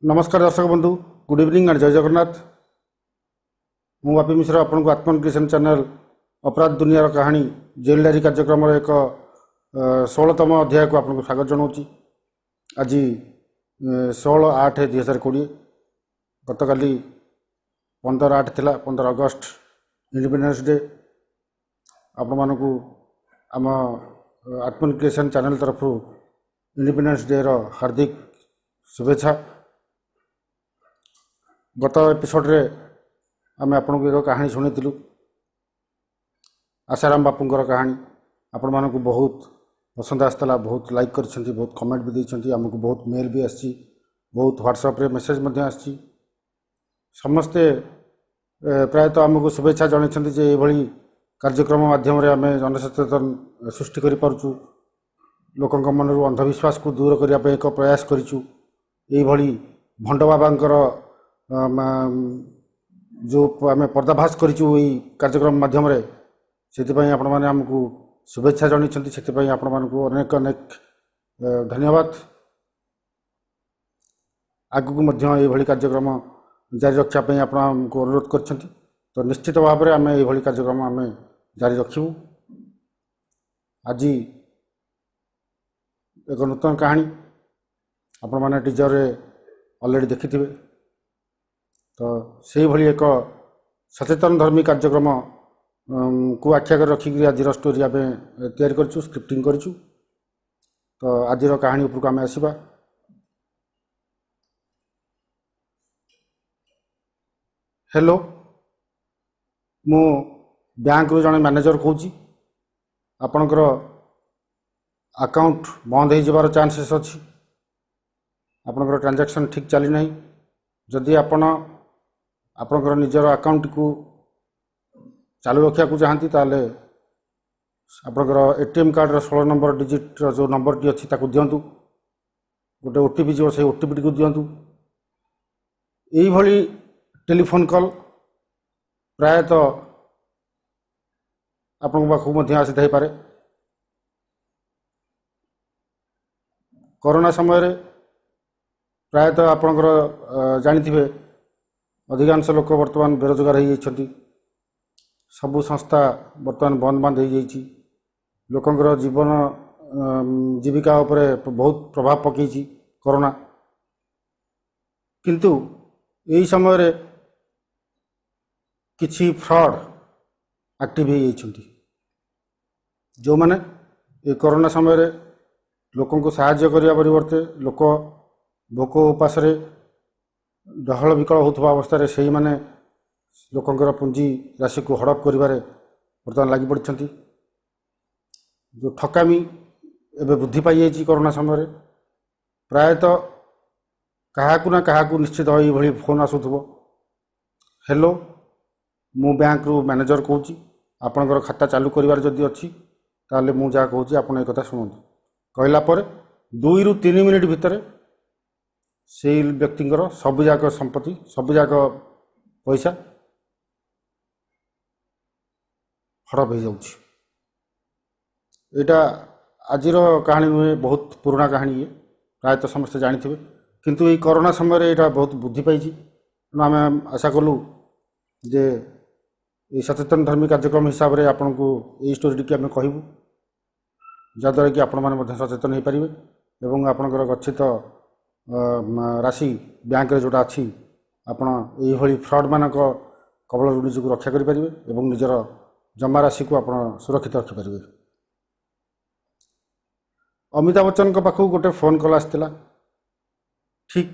नमस्कार दर्शक बंधु, गुड इवनिंग एंड जय जगन्नाथ। मु बापी मिश्रा आपन को आत्मन क्रिएशन चैनल अपराध दुनिया कहानी जेल डायरी कार्यक्रम एक 16तम अध्याय को आपको स्वागत जनाऊँगी। आज 16/8/2020 गतकाली 15/8 थिला 15 अगस्त इंडिपेंडेंस डे। आपण मानकु आम आत्मन क्रिएशन चैनल तरफ इंडिपेंडेंस डे रो हार्दिक शुभेच्छा। गत एपिसोड रे आम आपन को एक कहानी शुणीलु आसाराम बापूंकर कहानी। आपण मानकु बहुत पसंद आसला, बहुत लाइक कर, बहुत कमेंट भी देइछंती, आमको बहुत मेल भी आसी, बहुत व्हाट्सएप रे मेसेज मध्य आसी। समस्ते प्रायतः आमको शुभेच्छा जणाइछंती जे एभली कार्यक्रम माध्यम रे आमे जनसचेतन सृष्टि करि पारुछु, लोकंक मनरु अंधविश्वास को दूर करिया पे एक प्रयास करिछु। एई भली भंड बाबांकर जो आम पर्दाभास करिछु एई कार्यक्रम माध्यम रे, सेतिपई आपण माने आमको शुभेच्छा जणाइछंती, सेतिपई आपण मानकु अनेक अनेक धन्यवाद। आगु मध्य एई भली कार्यक्रम जारी रखा पे आपण हमको अनुरोध करछंती, तो निश्चित भाव में आम एई भली कार्यक्रम आम जारी रखिबु। आज एक नूतन कहानी आपण माने टीजर रे ऑलरेडी देखिथिबे, तो से भली एक सचेतन धर्मी कार्यक्रम को आख्या रखिक आज स्टोरी आम तैयारी करछु, स्क्रिप्टिंग करछु। तो आज कहानी उपरको आम आसीबा। हेलो, मु बैंक रु जने मैनेजर कहूँ। आपणकर अकाउंट बंद हो जबार चांसेस अच्छी, आपणकर ट्रांजैक्शन ठीक चली नहीं। जदि आपणकर निजर अकाउंट को चालू रखा चाहती ताले आपणकर एटीएम कार्ड रो 16 नंबर डिजिट जो नंबर टी अच्छी ताकू दिंतु, गोटे ओटीपी जो से ओटीपी को दिंतु। यही भली टेलीफोन कॉल प्रायतः आपण पाखु मध्य आसी थाई पारे। कोरोना समय रे प्रायतः आपणकर जानिथिबे अधिकांश लोक वर्तमान बेरोजगार हो जाइछंती, सबु संस्था वर्तमान बंद बंद हो जाइछि, लोकंकर जीवन जीविका उपरे बहुत प्रभाव पकईछि कोरोना। किंतु यही समय रे किछि फ्रॉड एक्टिव हो जाइछंती, जो माने ये कोरोना समय रे लोकों को सहाय्य करिया परिवर्ते लोक भोक उपास डहल विकल होता अवस्था रे सही माने लोकंकर पुंजी राशि को हड़प करिबारे वर्तमान लागि पड़छंती। जो ठकामी एबे वृद्धि पाई जाइछि कोरोना समय रे, प्रायतः काहाकु ना काहाकु निश्चित एई भली फोन आसुथबो। हेलो, मु बैंक रु मैनेजर कहूँ। आपणकर खाता चालू करिवार जदि अच्छी ताले मु जा कहूँ आपण ए कथा सुनंतु। कहला पर 2 रु 3 मिनिट भितर से व्यक्तिंकर सबुजाक संपत्ति सबुजाक पैसा हड़प हो जाउछि। एटा आजिर कहानी नुहे, बहुत पुराना कहानी ये, प्रायतः समस्ते जानिथिबे। किंतु ये कोरोना समय रे एटा बहुत बुद्धि पाइछि। आम आशा कलु जे ये सचेतन धर्मी कार्यक्रम हिसाब रे आपन को ये स्टोरी टी आम कहबू, जहाँद्वारा कि आपण मैंने सचेतन हो पारे और आपणकर गच्छित राशि बैंक रे जोटा अच्छी आपण यही फ्रॉड मानक कबल निजक रक्षा करें और निजर जमा राशि को आपण सुरक्षित रखिपारे। अमिताभ बच्चन को पाखु गोटे फोन कॉल आसला, ठीक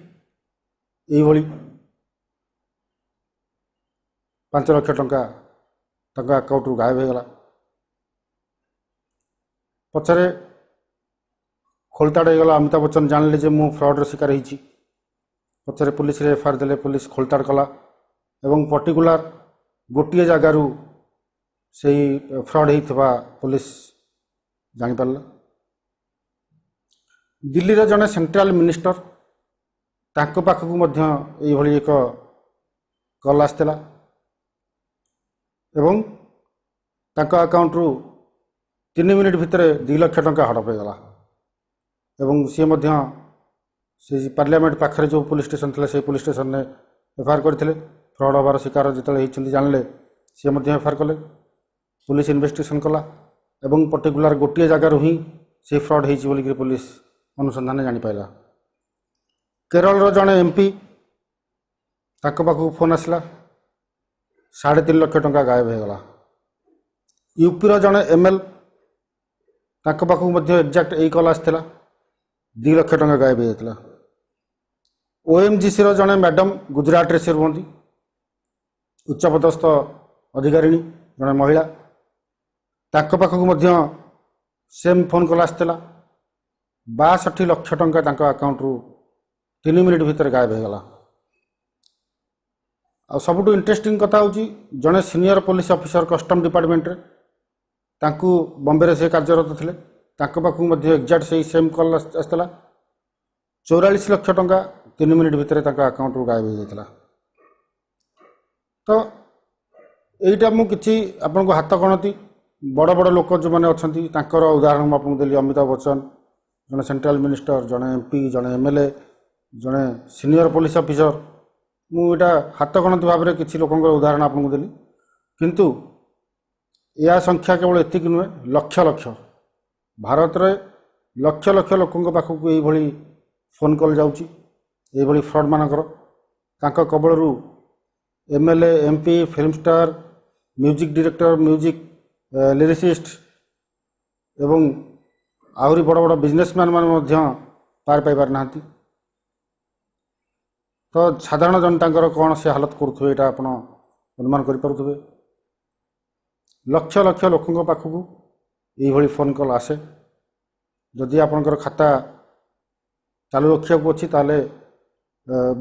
यही 5 लाख टंका अकाउंट रु गायब हो गला। पछरे खोलताड़ हो गला, अमिताभ बच्चन जानले जे मु फ्रॉड रो शिकार होइछि। पछरे पुलिस रे एफआईआर देले, पुलिस खोलताड़ कला एवं पर्टिकुलर गोटे जगार से फ्रॉड होइथबा पुलिस जानि पारला। दिल्ली रे जने सेंट्रल मिनिस्टर तांको पाखकु मध्य एई भली एक कॉल आस्तेला एवं तांको अकाउंट रु 3 मिनिट भितर 2 लाख टंका हड़प हो गला। एवं सी से पार्लियामेंट पाखे जो पुलिस स्टेशन था से पुलिस स्टेशन ने एफआईआर करते फ्रड हबार शिकार जो जानले सी एफआईआर कले पुलिस इन्वेस्टिगेशन कला एवं पर्टिकुलर गोटे जगार ही से फ्रड होगी पुलिस अनुसंधान जापारा। केरल जड़े एमपी पाखक फोन आसला 3.5 लाख टंका गायब हो गला। यूपी जड़े एमएल पाखक एक्जाक्ट यही कल आसाला 2 लाख टंका गायब हो जाता। ओएमजीसी जड़े मैडम गुजरात रे से रुहती उच्चपदस्थ अधिकारिणी जड़े महिला पाखक सेम फोन कल आसाला 62 लाख टंका अकाउंट रु 3 मिनिट भितर गायब हो गला। आ सबुठ इंटरेस्टिंग कथा हूँ जड़े senior police officer custom department रे तांकू बॉम्बे रे से कार्यरत थे पाखक एक्जाक्ट से सेम कल आसाला 44 लाख टंका 3 मिनिट भितर अकाउंट रु गायब हो जाता। तो यहीटा मुझे आपको हाथ गणती बड़ बड़ लोक जो मैंने अच्छा उदाहरण मुझे देली अमिताभ बच्चन जड़े सेंट्रल मिनिस्टर जड़े एमपी जड़े एमएलए जड़े सीनियर पुलिस ऑफिसर मुझा हाथ गणती भाव में किसी लोक उदाहरण आपको देली किंतु यह संख्या केवल एति नुहे लक्ष लक्ष भारत में लक्ष लक्ष लोकों पाखक यही फोन कॉल जाऊँगी ये फ्रड मानकर कबल MLA MP film star music director music lyricist एवं आहरी बड़ बड़ बिजनेसमैन मान पार पाई पार ना। तो साधारण जनता कौन से हालत करुवे यहाँ आप अनुमान करें। लक्ष लक्ष लोकों पाखक ये फोन कॉल आसे जदि आपंकर खाता चालू रखा अच्छी ताले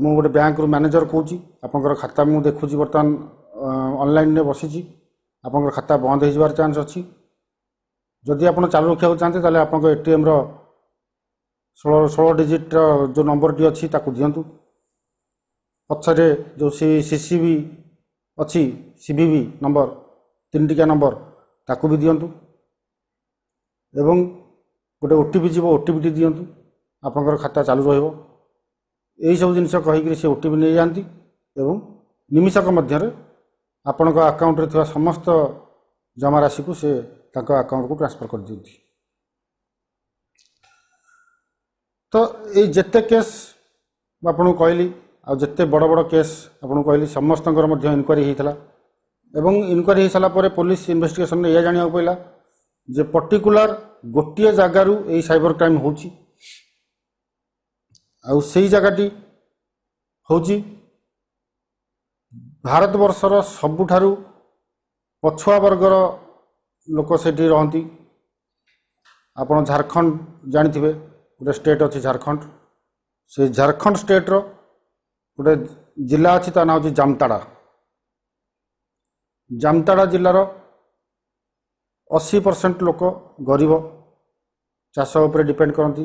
मु गोटे बैंक रु मैनेजर कहूँ आपंकर खाता मुझे देखुची बर्तमान ऑनलाइन ने बसी आपंकर खाता बंद हो चांस अच्छी जदि आप चालू रखा चाहते ताले आपंकर एटीएम रो 16 डिजिट जो नंबर टी अच्छी ताकू दिंतु पछरे जो सीसीबी अच्छी सीबीबी नंबर 3 टिका नंबर ताकू भी दिंतु एवं गोटे ओटीपी जीव ओटीपी दिंतु आपंकर खाता चालू रहिबो। यही सब जिनस कहीकि से ओटीपी नहीं जाती एवं निमिषक मध्य आपण अकाउंट रे थिबा समस्त जमा राशि को से अकाउंट को ट्रांसफर कर दियंती। तो ये जिते केस आपको कहली आते बड़ बड़ केस आपको कहली समस्त इनक्वारी होता एवं इनक्वारी हो सारापर पुलिस इन्वेस्टिगेशन में यह जाना पड़ा जे पर्टिकुलर गोटे जगार यही साइबर क्राइम हो जगटी हूँ भारत वर्षर सबुठारु पछुआ वर्गर लोक से रहती। आपन झारखंड जानते गोटे स्टेट अच्छी झारखंड से झारखंड स्टेट रो गोटे जिला अच्छी ता ना हूँ जामताड़ा। जामताड़ा जिलार 80% लोक गरीब चाष उपर डिपेंड करती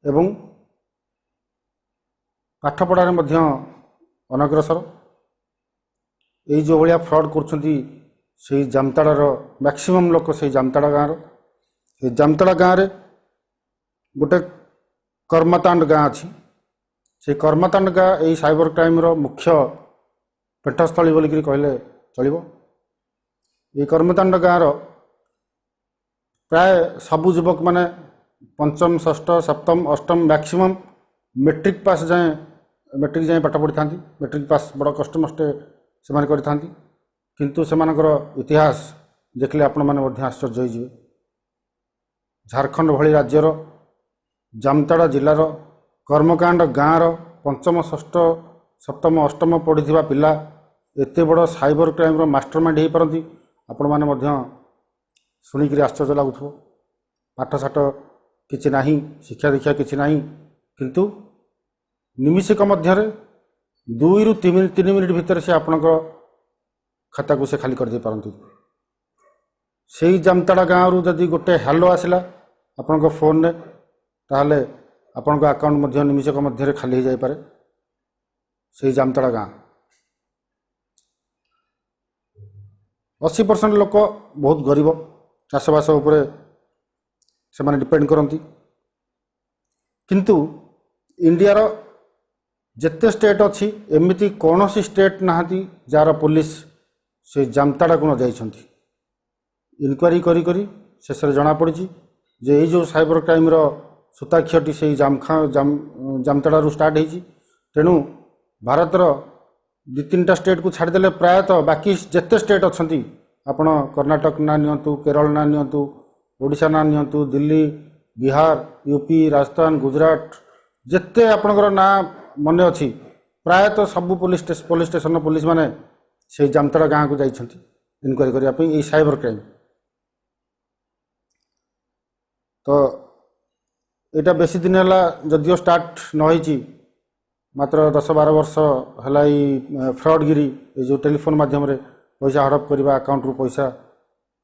एवं पाठपढ़ार अनग्रसर यही जो भाया फ्रड कर जामताड़ार मैक्सिमम लोक से जामताड़ा गाँव से जामताड़ा गाँव में गोटे कर्मतांड गाँ अच्छी से कर्मतांड गाँ यही साइबर क्राइम रो मुख्य पीठस्थली बोलिक कहले चलो। ये कर्मतांड गाँव प्राय सबु युवक माने पंचम षष्ठ सप्तम अष्टम मैक्सिमम मेट्रिक पास जाए मेट्रिक जाए पाठ पढ़ी था मेट्रिक पास बड़ कष्ट मष्टे से किंतु से इतिहास देखले आपण मैंने आश्चर्य हो। झारखंड भली राज्यर जामताड़ा जिलार कर्मकांड गाँव पंचम षष्ठ सप्तम अष्टम पढ़ी पिला एत बड़ साइबर क्राइम मास्टरमाइंड हो पारती आपण मैंने शुणिक आश्चर्य लगुथ। पाठशाठ किसी ना शिक्षा दीक्षा किसी ना किंतु निमिषक मध्य 2 ରୁ 3 मिनिट भितर से आपणकर खाता को से खाली कर दे पारती। से जामताड़ा गाँव रु जदि गोटे हेलो आसला आपण फोन रे ताहले आपण अकाउंट मध्य निमिषक मध्य खाली हो जाए पारे। से जामताड़ा गाँ 80% लोक बहुत गरीब चाषबास उपरे से डिपेंड करती किंतु इंडिया रो जिते स्टेट अच्छी एमती कौन सी स्टेट नहांती जार पुलिस से जामताड़ा को न जाइछंती इनक्वारी करी करी शेष जना पड़ी जे ये जो साइबर क्राइम सूताक्षटी से जामताड़ा स्टार्ट होती तेणु भारतर दु तीन स्टेट को छाड़देले प्रायतः बाकी जिते स्टेट अच्छा आपण कर्णाटक ना नियंतु केरल ना नियंतु ओडिशा ना नियंतु दिल्ली बिहार यूपी राजस्थान गुजरात जिते आपणकर ना मन अच्छी प्रायतः सबू पुलिस स्टेशन पुलिस माने से जामताड़ा गाँव को जाइछंती इनक्वारी करने ये साइबर क्राइम तो यहाँ बेसी दिन है जदियो स्टार्ट नही मात्र 10-12 वर्ष है फ्रॉडगिरी ये जो टेलीफोन माध्यम रे पैसा हड़प करवा अकाउंट रु पैसा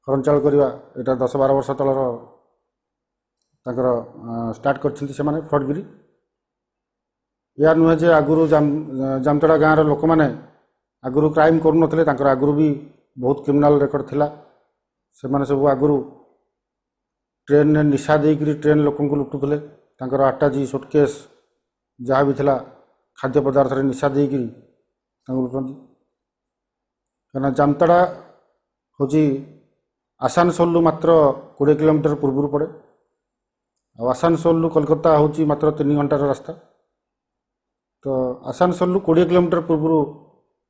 हरणचाल करवा यहाँ 10-12 वर्ष तलर स्टार्ट कर फ्रॉडगिरी या नुहे जे आगुरी जामताड़ा गाँव लोक मैंने आगुरी क्राइम करूनथिले आगुरी भी बहुत क्रिमिनाल रेकर्ड थिला से माने सब आगुरी ट्रेन ने निशा देकर ट्रेन लोक लुटुले आटाजी सुटकेस जहाँ भी थिला खाद्य पदार्थ रे निशा देकर लुटती कहीं जामताड़ा हूँ आसानसोल मात्र 20 किलोमीटर पूर्व पड़े आसानसोल कोलकाता हूँ मात्र 3 घंटार रास्ता तो आसानसोल 20 किलोमीटर पूर्व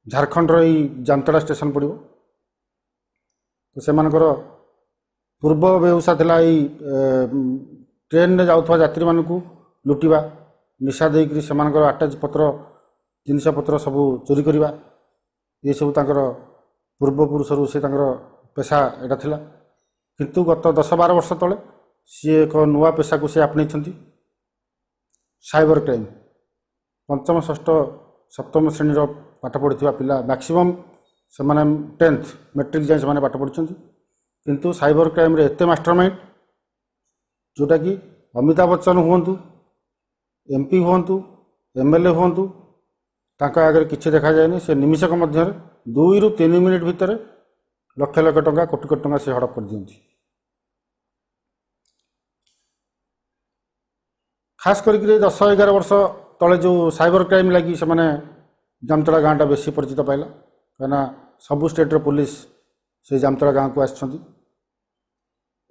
झारखंड रही जामताड़ा स्टेशन पड़ो तो से पूर्व बेहुसा थिला ट्रेन में जाऊथवा यात्री मानक लुटिवा निशा देकर से आटाच पत्र जिनस पत्र सब चोरी करवा ये सब पूर्वपुरुषर से पेशा यहाँ थिला किंतु गत 10-12 वर्ष तले सी एक नुआ पेशा को सी आपणे साइबर क्राइम पंचम षष्ठ सप्तम श्रेणी पाठ पढ़ी पिला मैक्सिमम से 10th मैट्रिक जाए से पाठ पढ़ी किंतु साइबर क्राइम रे एते मास्टरमाइंड जोटा कि अमिताभ बच्चन हुंतु एमपी हुंतु एमएलए हुंतु तांका आगे किसी देखा जाए से निमिषक मध्य 2 ରୁ 3 मिनिट भितर लक्ष लक्ष टंका कोटी कोटी टंका से हड़प कर दियंती खास करके 10-11 वर्ष तले जो साइबर क्राइम लगी से माने जामताड़ा गाँटा बेसी परिचित पाइला कहीं सबू स्टेट पुलिस से जामताड़ा गाँव को आसछंती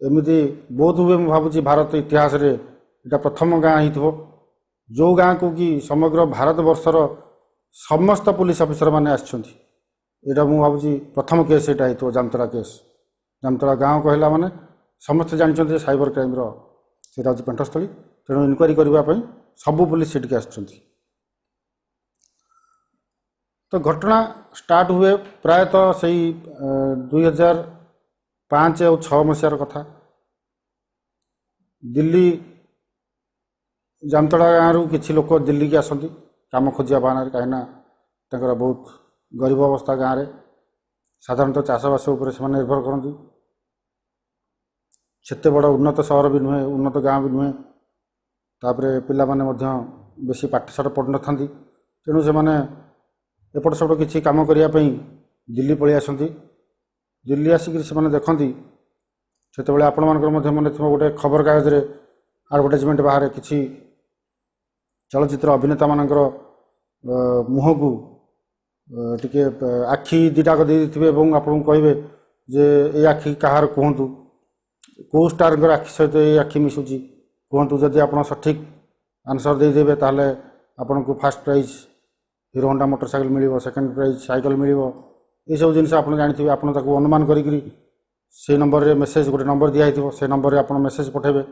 एमती बहुत हुए मुझे भावुँ भारत इतिहास रे इटा प्रथम गाँ ही थो जो गाँ को कि समग्र भारत वर्षर समस्त पुलिस ऑफिसर माने आसछंती एटा मुझे भावुँ प्रथम केस यहाँ ही जामताड़ा केस जामताड़ा गाँव कहला माने समस्त जानते साइबर क्राइम सेटा हूँ पेंठस्थली तेणु इनक्वारी करने सबू पुलिस सीटिक आसछंती तो घटना स्टार्ट हुए प्रायतः से 2005 और 6 मसीहार कथा दिल्ली जामताड़ा गाँव किसी लोक दिल्ली की आसती कम खोजा बाहन कहीं बहुत गरीब अवस्था गाँव में साधारणतः चाषबास से निर्भर करती सेते बड़ उन्नत सहर भी नुहे उन्नत गाँव भी नुहे तापर पिला माने बेसी पाठशाठ पढ़ न था तेणु से एपट सेपट किसी कम करने दिल्ली पलि आसती दिल्ली आसिक से देखती से आपण मन गोटे खबर कागज रे एडवर्टाइजमेंट बाहर किसी चलचित्र अभिनेता मानकर मुह को टिके आखि दिटाक देते आपन कहे जे ये आखि कहार कहतु कौ स्टार आखि सहित ये आखि मिशुची कहतु जदि आप सठिक आंसर देदेवे ताहले आपन को first prize Hero Honda motorcycle मिल सेकेंड प्राइज साइकिल मिल ये सब जिन आप जानते आप अनुमान करी से नंबर रे मेसेज गोटे नंबर दिखाई से नंबर रे आप मेसेज पठेबे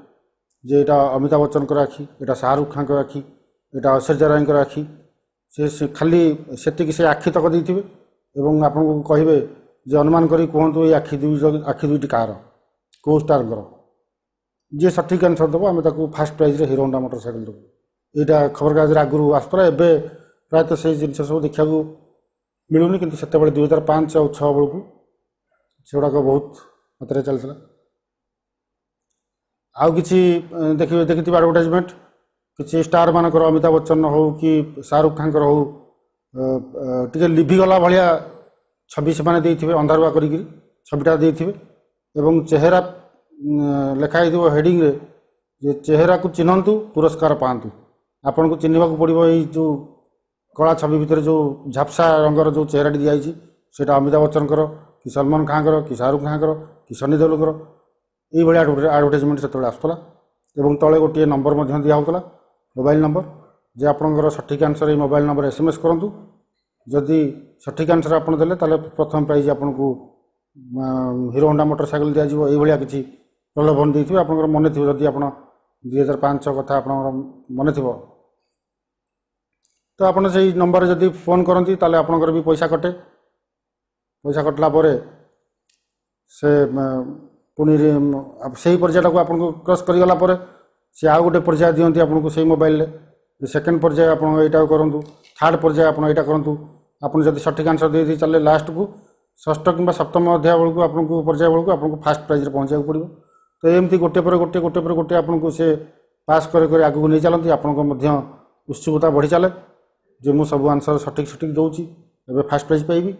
जे यहाँ अमिताभ बच्चन आखि यहाँ शाहरुख खान आखि यहाँ ऐश्वर्या राय आखि से खाली से आखि तक देते एवं आपको कहे जे अनुमान करी कहतु ये आखि दुईटी कार कौ स्टार जी सठिक आंसर देव आम फास्ट प्राइज रे हीरो होंडा मोटरसाइकिल देव यहाँ खबर कागज आगुरी आसपरा ए प्रायतः से जिन सब देखा मिलूनी कि से 2005 और 6 बेलू सेगुड़ाक बहुत मात्रा चलता आउ कि देखिए देखी एडवर्टाइजमेंट किसी स्टार मानकर अमिताभ बच्चन हो कि शाहरुख खान हो टे लिभिगला भाया छवि से मैंने अंधारुआ कर छविटा देते एवं चेहरा लिखाई हेडिंग रे जे चेहरा को चिन्हतु पुरस्कार पातु आपन को चिन्हवा पड़ो जो कला छवि भितर जो झापसा रंगर जो चेहराटी दिखाई सेटा अमिताभ बच्चनकर कि सलमान खानकर कि शाहरुख खानकर कि सनी देओलकर ये आडभर्टाइजमेंट से आसूला एवं तले गोटे नंबर दिहला मोबाइल नंबर जे आपंकर सठिक आंसर ये मोबाइल नंबर SMS करूँ जदि सठिक आंसर आप देले ताले प्रथम प्राइज आपन को हीरो होंडा मोटरसाइकेल दिज्व ये किसी प्रलोभन देते आप मन थी जदि आप 2005-6 कथा आप मन थी तो आपड़ से नंबर जदि फोन करती ताले आपंकर भी पैसा कटे पैसा कटला से पुणी से पर्यायटा को आपको क्रॉस करगला सी आउ गोटे पर्याय दिखती आपको से मोबाइल सेकेंड पर्याय आप यहाँ करूँ थर्ड पर्याय आप यहाँ करूँ आपन जब सठिक आंसर दे चले लास्ट को षष्ठ कि सप्तम अध्याय बेलू आपको पर्याय बेलू आपको फास्ट प्राइज पहुँचा पड़ो तो एमती गोटे पर गोटे गोटे पर गोटे आपको से पास कर आगू नहीं चलती आपको उत्सुकता बढ़ी चले जो मुझे सब आंसर सठिक सठिक दूसरी एवं फास्ट प्राइज पाइबी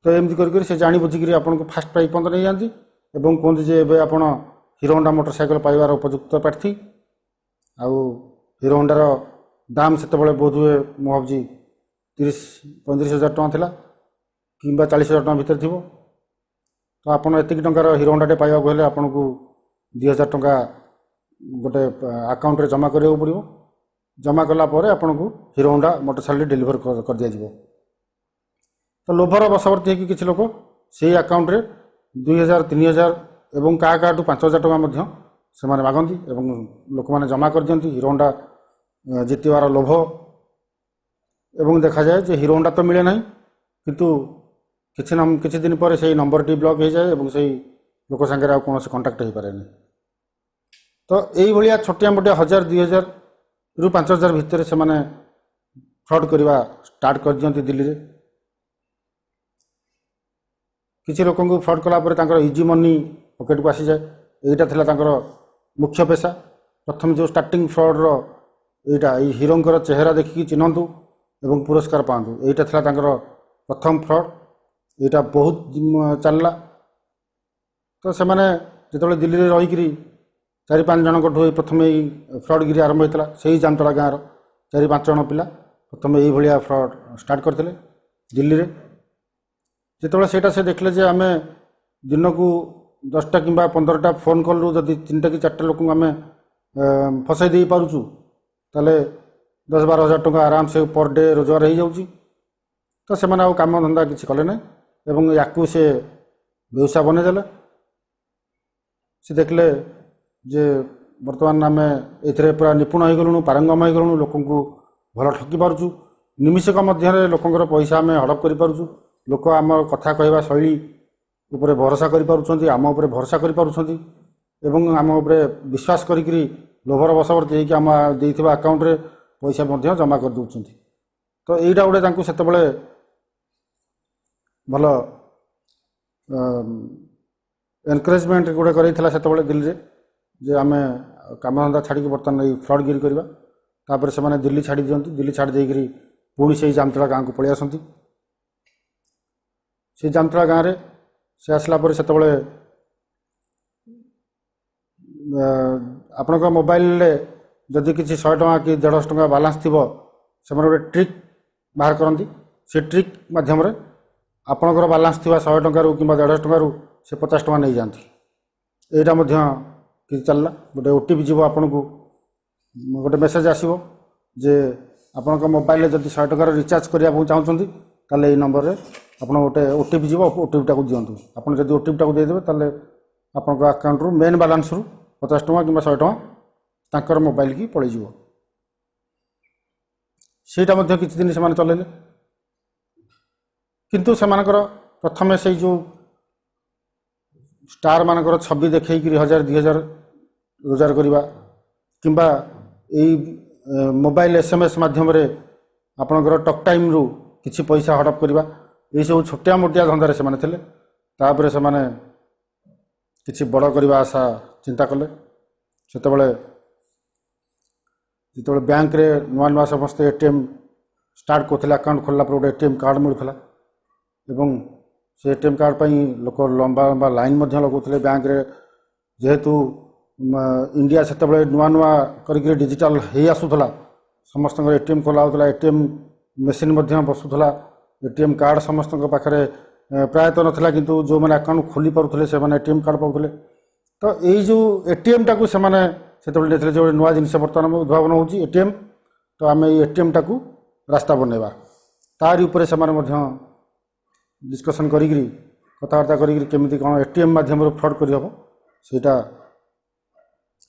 तो एमती कर जाणी बुझिकी आपको फास्ट प्राइज पर्यटन नहीं जाती एवं कहते जे एवं आप हीरो होंडा मोटरसाइकेल पाइबार उपयुक्त प्रार्थी आउ हीरो होंडार दाम से बहुत हुए मुझे भावी 30-35 हज़ार टଙ୍କା कि 40 हज़ार टଙ୍କା भितर थी तो आपड़ एतिक टंकार हीरो होंडाटे पाइबाक हेले आपन को 2000 टଙ୍କା गोटे अकाउंट रे जमा करने पड़ो जमा कलापर आपन को हीरो होंडा मोटरसाइकेल डेलीवर कर दिया जिवो तो लोभर बशवर्ती है कि लोक से अकाउंट रे 2000-3000 एवं क्या 5,000 टଙ୍କା से मागती लोक मैंने जमा कर दियंती हीरो होंडा जितवार लोभ एवं देखा जाए जे हीरो होंडा तो मिले ना किंतु किसी दिन पर से नंबर टी ब्लॉक हो जाए और से लोक सागर कौन कंटाक्ट हो पारे तो यही छोटिया मोटिया 1000-2000 रु 5,000 भितर से माने फ्रॉड करवा स्टार्ट कर दियंती दिल्ली रे किसी लोक फ्रॉड कलापर इजी मनी पॉकेट को आसी जाए यहाँ था मुख्य पेशा प्रथम जो स्टार्टिंग फ्रॉड यहाँ हीरोंकर चेहरा देखिकी चिन्हतु एवं पुरस्कार पातु यहाँ था प्रथम फ्रॉड यहाँ बहुत चलला तो से मैंने जो दिल्ली में रहीकि 4-5 जन प्रथम फ्रॉडगिरी आरंभ होता से जामतड़ा गाँव 4-5 जन पिला प्रथम यही फ्रॉड स्टार्ट करते दिल्ली में जो से देखले जे आम दिन को 10टा कि 15टा फोन कलु जदि 3टा कि 4टा लोक आम फसई दे पारुचु ताले 10-12 हज़ार टଙ୍କା आराम से पर डे रोजगार हो जाऊँगी तो से काम धंदा किसी कले ना एवं या से व्यवसाय बनईदे से देखले जे बर्तमान आम ए पूरा निपुण हो गलुँ पारंगम हो गलुँ लोक भल ठकी पार्चु निमिषक मध्य लोकंर पैसा आम हड़प कर लोक आम कथा कहवा शैली उपरे भरोसा कर आम उपरे भरोसा कर एवं आम उपरे विश्वास करी लोभर बशवर्ती होगी आम देइथिबा अकाउंट रे पैसा मध्य जमा कर दउछंती तो एटा गोटे तांको सेतेबेले भल एनकरेजमेंट गोटे करैथिला सेतेबेले दिल्ली रे जे आमे काम धंदा छाड़ी बर्तमान फ्रॉडगिरी करवा तापर से माने दिल्ली छाड़ी दियंती दिल्ली छाड़ी देकरी पुणी से जामतड़ा गाँव को पलि आसंती से जामतड़ा गाँव रे से आसला पर सेतेबेले आपनका मोबाइल रे जदि किसी 100 टଙ୍କା कि 150 टଙ୍କା बालांस थी से गोटे ट्रिक बाहर करती से ट्रिक मध्यम आपणकर बालांस थी 100 टଙ୍କା कि 150 टଙ୍କା से 50 टଙ୍କା नहीं जाती यहाँ कि चलला गोटे OTP जीव आपन को गोटे मेसेज आसो जे आपन मोबाइल जब 100 टଙ୍କାର रिचार्ज करने चाहते ताले ये नंबर रे आपन गोटे OTP जीव OTP टाक दिंतु आपन जब OTP टाक देदेवे ताले आपन अकाउंट रु मेन बालांस रु 50 टଙ୍କା कि 100 टଙ୍କା तांकर मोबाइल की पलि जीव सेटा मध्य किछि दिन से चलेले किंतु से प्रथम से जो स्टार मानकर छवि देखी 1000-2000 रोजगार करवा किंबा मोबाइल SMS माध्यम आपणकर टक टाइम रु किछि पैसा हड़प करवा ये सब छोटिया मोटिया धंदार से थे तापर से किछि बड़ करवा आशा चिंता कले सेतबेले जो बैंक रे नुआ नुआ समस्त ATM स्टार्ट करते अकाउंट खोलला पर गोटे ATM कार्ड मिलूला एवं से ATM कार्ड पर लोक लंबा लंबा लाइन लगुते बैंक रे जेहेतु इंडिया से नुआ नुआ कर डिजिटल हो आसूला समस्त ATM खोला होता ATM मेसीन बसुला एटीएम कार्ड समस्त पाखे प्रायतः नाला किंतु जो मैंने अकाउंट खोली पारुले से एटीएम कार्ड पाते तो यही जो एटीएम टाक से जो नुआ जिनस बर्तमान उद्भावन हो एटीएम तो आम एटीएम टाक रास्ता बनवा तारी उपरे से डिस्कसन करी कथबार्ता कमी कौन एटीएम मध्यम फ्रड करहब सेटा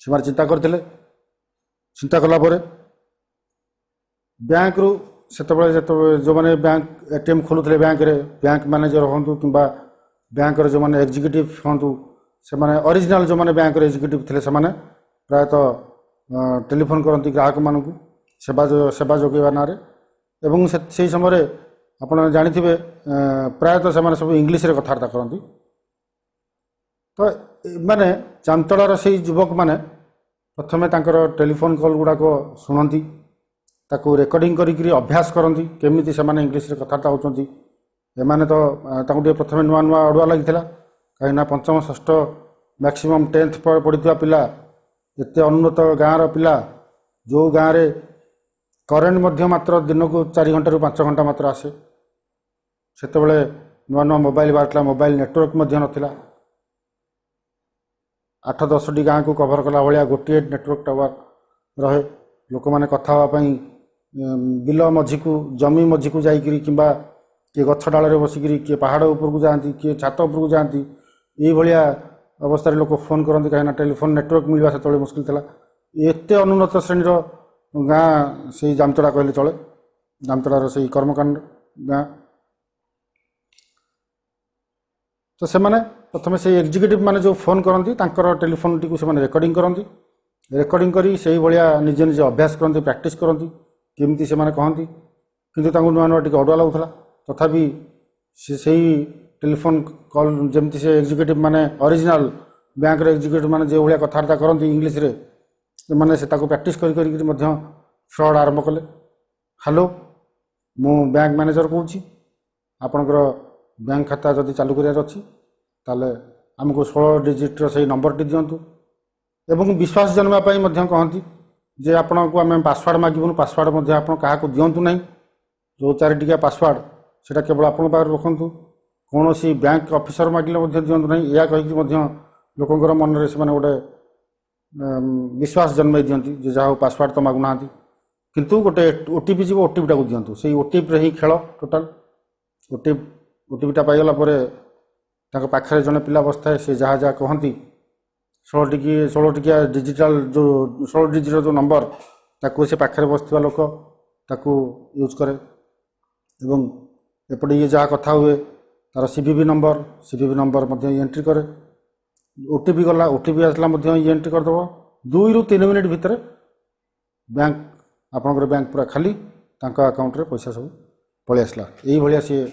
से चिंता करते चिंता कलापर बैंक रु से जो मैंने बैंक एटीएम खोलुले बैंक मैनेजर हूँ कि बैंक जो मैंने एग्जीक्यूटिव हूँ से मैंने ओरिजिनल जो मैंने बैंक एग्जीक्यूटिव थे से प्रायतः टेलीफोन करती ग्राहक मानू सेवा जोगेवा ना एवं से समय आप जाथे प्रायतः से सब इंग्लीश कथबार्ता करती तो माने जामतड़ार से युवक मैंने प्रथमे टेलीफोन कॉल गुड़ाक शुणती ताकू रेकर्डिंग करी अभ्यास करती केमी से इंग्लीश कथबार्ता होती एमाने तो प्रथम नुआ नुआ अड़ुआ लगी कहीं पंचम षष्ठ मैक्सिमम 10th पढ़ी पिला एत अनुन्नत गाँव पिला जो गाँव में करेन्ट मात्र दिन को 4 घंटा रू 5 घंटा मात्र आसे से नुआ नुआ मोबाइल बाहर मोबाइल नेटवर्क नाला 8-10 टी गाँव को कभर कला भाया गोटे नेटवर्क टावर रहे लोक मैंने कथा बिल मझी को जमी मझी को जाकि किए गछ डाल बसिकी किए पहाड़ उपरकू जाती किए छात उपरकू जाती ये अवस्था लोक फोन करते कहीं टेलीफोन नेटवर्क मिलवा से मुस्किल था एत अनुन्नत श्रेणीर गाँ से जामतड़ा कहले चले जामतड़ार से कर्मकांड गाँ तो से प्रथम से एग्जीक्यूटिव माने जो फोन करती टेलीफोन टी से रेकर्डिंग करती रेकर्डिंग करी से भाया निजे निजे अभ्यास करती प्रैक्टिस करती केमती से कहती किंतु नुआ नुआ टी अड़ुआ लगुला तथापि से टेलीफोन कॉल जमती से एग्जीक्यूटिव माने ओरिजिनल बैंक एग्जीक्यूटिव माने जो भाया कथबार्ता करती इंग्लीश रे मैंने से प्रैक्टिस करी फ्रॉड आरंभ कले हेलो मु बैंक मैनेजर कहूँ आपणकर बैंक खाता जदि चालू करार अच्छी ताले आमको 16 डिजिट्र से नंबर टी दिंतु एवं विश्वास जन्मापाई कहती जे आपण को आम पासवर्ड मागबून पासवर्ड आप क्या दिंतु ना जो 4 टिकिया पासवर्ड से केवल आप रखु कौन सी बैंक ऑफिसर मागिले दिंतु ना या कहीकि लोकंर मन से गोटे विश्वास जन्म दिखती जहाँ पासवर्ड तो मागुना किंतु गोटे ओटीपी जी ओटीपी टाक दिंतु से ओटीपी ही खेल टोटाल ओटीपीटा पाईगला पाखे जड़े पिला बसता से जहाँ जहाँ कहती 16 टिकिया डिजिटल जो 16 डिजिट जो नंबर ताकू से पाखे बसता लोक ताकू यूज करे एवं एपटे ये जहाँ कथा हुए तार सीवीवी नंबर एंट्री करे ओटीपी गला ओटीपी आसला ये एंट्री करदेव 2 ରୁ 3 मिनिट भितर बैंक आपंकर बैंक पूरा खाली अकाउंट रे पैसा सब पलि आसला यही भाया सी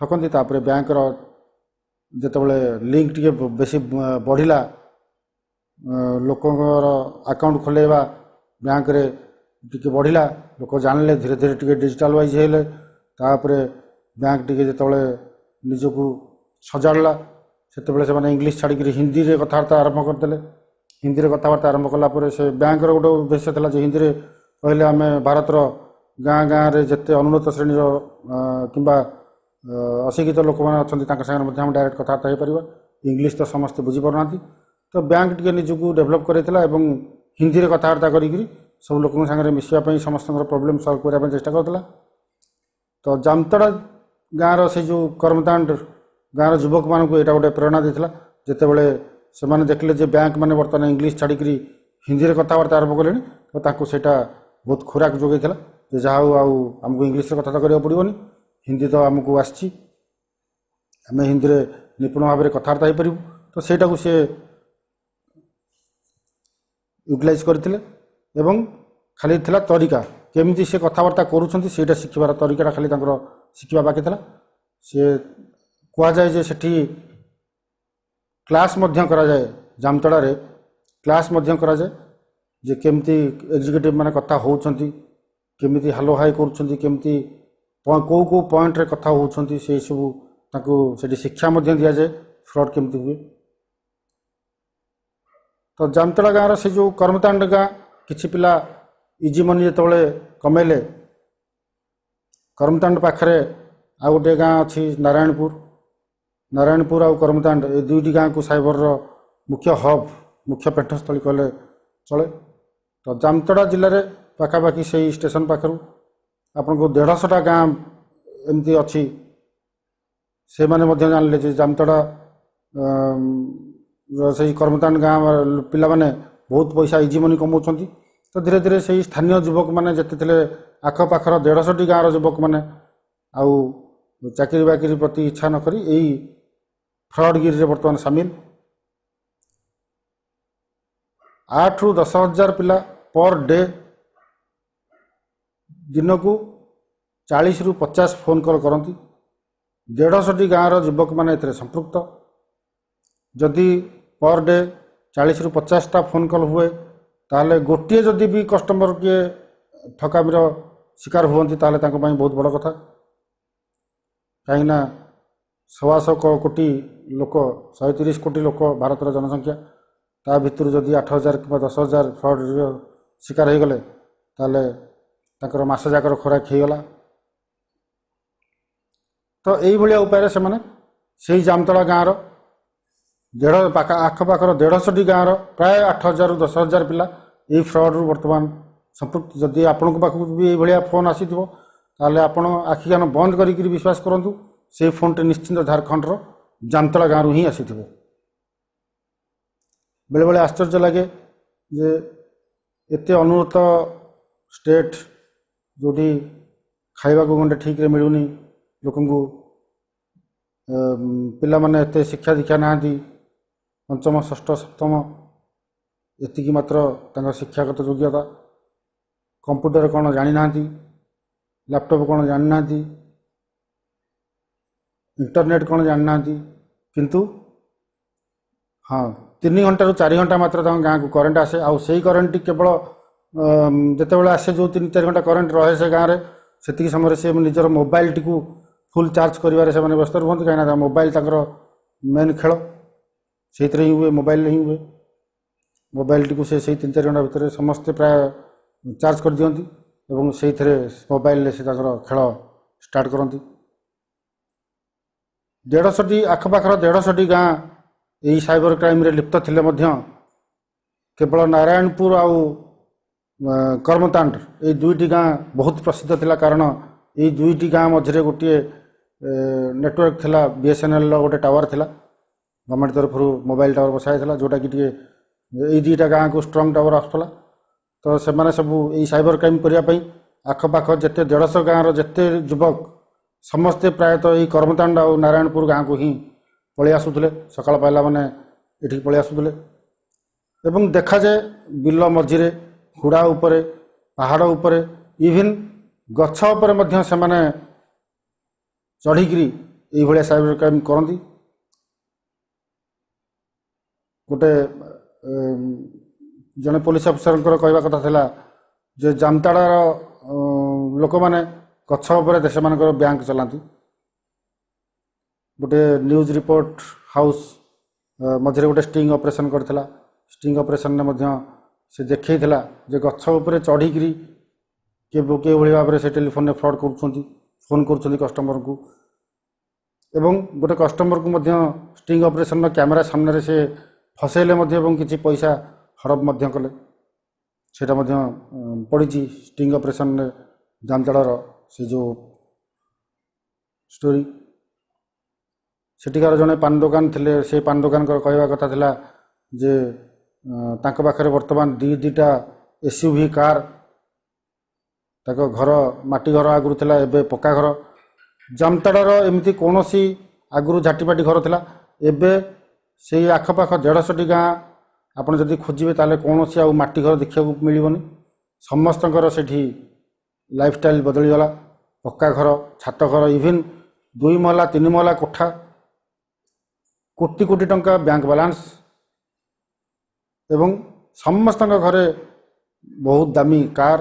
ठकती तापर बैंकर जितेबाला लिंक टी बेसी बढ़ला लोकर अकाउंट खोलेवा बैंक रे टी बढ़ला लोक जानले धीरे धीरे टी डिजिटल वाइज हेले तापर बैंक टी जितेबाला निजको सजाड़ा से इंग्लीश छाड़ी हिंदी रे कथबार्ता आरंभ करते हिंदी रे कथबार्ता आरंभ कलापर से बैंक गोटे उद्देश्य था जो हिंदी रे कहले आम भारतर गाँ गाँव में जिते अनुन्नत श्रेणीर कि अशिक्षित लोक मैंने अच्छा डायरेक्ट कथबार्ता हो पार इंग्लीश तो समस्ते बुझीपारना तो बैंक टी निजक डेभलप कराइला हिंदी रे कथबार्ता करी सब लोक सागर मिसापी समस्त प्रोब्लेम सल्व करने चेष्टा करता तो जामतड़ा गाँव से जो कर्मकांड गाँव युवक मानक यहाँ गोटे प्रेरणा देता जिते बड़े से देखले जे बैंक मैंने बर्तमान इंग्लीश छाड़ी हिंदी रे कथबार्ता आरंभ कले तो सेटा बहुत खुराक जोगेला जहाँ आमको इंग्लीश कथा करने पड़ोनी हिंदी तो आमको आम हिंदी रे निपुण भाव में कथबार्ता हो पारू तो सेटा को सी यूटिलाइज करते खाली थिला तरीका केमी से कथबार्ता करूँ शिखबार तरीका खाली शिखा बाकी था सी कहुए जे सेठी क्लास करा जाए जामतड़ा रे क्लास करा जाए जे केमती एग्जीक्यूटिव माने कथा होउछंती केमिति हालो हाई करूछंती केमिति को पॉइंट रे कथा होउछंती से सब ताको सेठी शिक्षा दिया जाए फ्रॉड केमती हुए तो जामतड़ा गाँव से जो कर्मकांड गाँ किछि पिला इजी मनी जेतबेले कमेले करमतांड पाखरे आ गोटे गाँ अच्छी नारायणपुर आउ करमतांड ए दुईटी गाँ को साइबर मुख्य हब मुख्य पेठस्थली कहले चले। तो जामतड़ा जिले में पाखापाखि से स्टेशन पाखर आपन को 150टा गाँ एमती अच्छी से माने मध्य जानले जे जामतड़ा से करमतांड गाँ पिला माने बहुत पैसा इजी मनी कमाउछंती। तो धीरे धीरे से स्थानीय युवक मैंने जिते थे आखपाखर 150टी गाँव युवक मैंने आउ चाकरी बाकरी प्रति इच्छा न करी यही फ्रडगिरी रे बर्तमान सामिल। 8 ରୁ 10 हजार पिला पर डे दिन को 40 ରୁ 50 फोन कॉल करती। 150टी गाँव युवक मैंने संपृक्त जदि पर डे 40 ରୁ 50टा फोन कॉल हुए ताहले गोटे जदि भी कस्टमर किए ठकामीर शिकार हुअंती ताहले तांको ପାଇଁ बहुत बड़ कथा। कहीं 125 कोटी लोक 130 कोटी लोक भारतर जनसंख्या ता भितर जदि 8,000 कि 10,000 फ्रड शिकार हो गले ताहले तांकर मास जाकर खोराक होगला। तो यही भाया उपाय से मैंने से जामतड़ा गाँव आखपाखर 150टी गाँव प्राय 8,000 ରୁ 10,000 पिला यही फ्रड रु बर्तमान संपृक्त। जदि आपण पाखक भी ये फोन आसी ताले आपण आखि कान बंद करी विश्वास करूँ से फोन टे निश्चिंत झारखंड जामतड़ा गाँव ही आसी बेले बेले आश्चर्य लगे जे एते अनुन्नत स्टेट जोटी खाइबा को गंडे ठीक रे मिलूनी लोक पिला माने एते शिक्षा दीक्षा नांती पंचम षष्ठ सप्तम एतिकी मात्र तांका शिक्षागत योग्यता कंप्यूटर कौन जानी ना लैपटॉप कौन जानी ना इंटरनेट कौन जानी ना किंतु हाँ 3 घंटा ରୁ 4 घंटा मात्र गाँ को करेन्ट आसे आउ से करेन्ट केवल जिते बड़े आसे जो 3-4 घंटा करेन्ट रहे से गाँव में से समय से निजर मोबाइल टी फुल चार्ज कर व्यस्त रुहत कहीं मोबाइल मेन खेल से ही हुए मोबाइल ही हुए मोबाइल टी से 3-4 घंटा भितर समस्ते प्राय चार्ज कर दियंती एवं से मोबाइल से खेल स्टार्ट करती। 150टी आखपाखर 150टी गाँ यही साइबर क्राइम रे लिप्त थिले मध्य केवल नारायणपुर आउ करमतांड ये दुईटी गाँ बहुत प्रसिद्ध थिला कारण ये दुईटी गाँ मझे गोटे नेटवर्क थिला BSNL गोटे टावर थिला गवर्नमेंट तरफ मोबाइल टावर बसाई थिला जोटा कि ये दुईटा गाँ को स्ट्रंग टावर आसला। तो से माने सब यही साइबर क्राइम करने आखपाख जिते 150 गाँव जिते युवक समस्ते प्रायतः यही करमतांड और नारायणपुर गाँ को ही पलि आसुले सकाळ पाइला माने एठी पलि आसुले एवं देखा जाए बिल मझिरे हुड़ा उपरे पहाड़ उपरे इवन गछ उपरे मध्य से माने चढ़िकी यही भाया साइबर क्राइम करती। गोटे जने पुलिस अफिसर कहवा कथा थिला जे जामताड़ार लोक मैंने गछ उपरे देश मानकर बैंक चलाती। गोटे न्यूज रिपोर्ट हाउस मझे गोटे स्टिंग ऑपरेशन करथिला स्टिंग ऑपरेशन ने से देखा जे गछ उपरे चढ़िकी के भाव में से टेलीफोन में फ्रॉड कर फोन कर कस्टमर को एवं गोटे कस्टमर को स्टिंग ऑपरेशन कैमेरा सामने से फसैले किसी पैसा हड़प कले से पड़ी स्टिंग ऑपरेशन में जामताड़ार से जो स्टोरी सेठिकार जड़े पान दुकान थे से पान दुकान कहवा कथा थिला जे तांको पाखरे वर्तमान दुईटा SUV कार ताको घर माटी घर आगुरी थिला एबे पक्का घर जामताड़ार एमती कौन सी आगुरी झाटीपाटी घर थिला एबे से आखपाख 150टी गाँ आपन जदि खोजिबे ताले कौन सी माटी घर देखा मिलबनी समस्तଙ୍କର सेठी लाइफस्टाइल बदली गला। पक्का घर छात घर इवन 2 महला 3 महला कोठा कोटी कोटी टंका बैंक बैलेंस एवं समस्त घरे बहुत दामी कार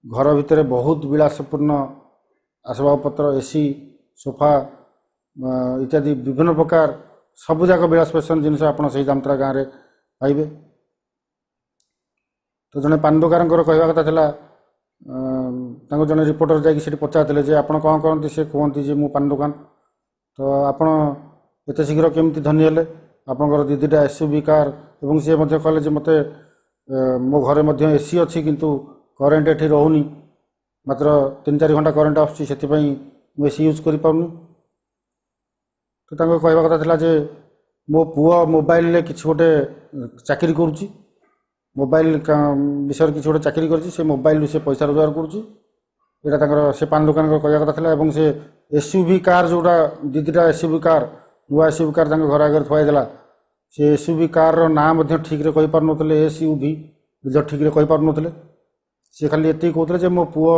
घर भितर बहुत विलासपूर्ण आसबाबपत्र AC सोफा इत्यादि विभिन्न प्रकार सबुजाक विलास फैशन जिनस आपड़ से जामतड़ा गाँव में पाइबे। तो जड़े पान दुकान कहवा कथा थिला ତାଙ୍କୁ ଜଣେ ରିପୋର୍ଟର ଯାଇକି ସେଠି ପଚାରିଥିଲେ ଯେ ଆପଣ କ'ଣ କରନ୍ତି, ସେ କୁହନ୍ତି ଯେ ମୁଁ ପାନ ଦୋକାନ। ତ ଆପଣ ଏତେ ଶୀଘ୍ର କେମିତି ଧନୀ ହେଲେ, ଆପଣଙ୍କର ଦିଟା SUV କାର୍, ଏବଂ ସିଏ ମଧ୍ୟ କହିଲେ ଯେ ମୋତେ ମୋ ଘରେ ମଧ୍ୟ AC ଅଛି କିନ୍ତୁ କରେଣ୍ଟ ଏଠି ରହୁନି, ମାତ୍ର 3-4 ଘଣ୍ଟା କରେଣ୍ଟ ଆସୁଛି, ସେଥିପାଇଁ ମୁଁ AC ୟୁଜ୍ କରିପାରୁନି। ତ ତାଙ୍କ କହିବା କଥା ଥିଲା ଯେ ମୋ ପୁଅ ମୋବାଇଲରେ କିଛି ଗୋଟେ ଚାକିରି କରୁଛି, ମୋବାଇଲ ବିଷୟରେ କିଛି ଗୋଟେ ଚାକିରି କରିଛି, ସେ ମୋବାଇଲରୁ ସେ ପଇସା ରୋଜଗାର କରୁଛି। ଏଇଟା ତାଙ୍କର ସେ ପାନ ଦୋକାନଙ୍କର କହିବା କଥା ଥିଲା। ଏବଂ ସେ SUV କାର୍ ଯେଉଁଟା ଦିଟା SUV କାର୍, ନୂଆ SUV କାର୍ ତାଙ୍କ ଘର ଆଗରେ ଥୁଆ ହେଇଥିଲା, ସେ SUV କାର୍ର ନାଁ ମଧ୍ୟ ଠିକ୍ରେ କହିପାରୁନଥିଲେ, SUV ମଧ୍ୟ ଠିକ୍ରେ କହିପାରୁନଥିଲେ। ସେ ଖାଲି ଏତିକି କହୁଥିଲେ ଯେ ମୋ ପୁଅ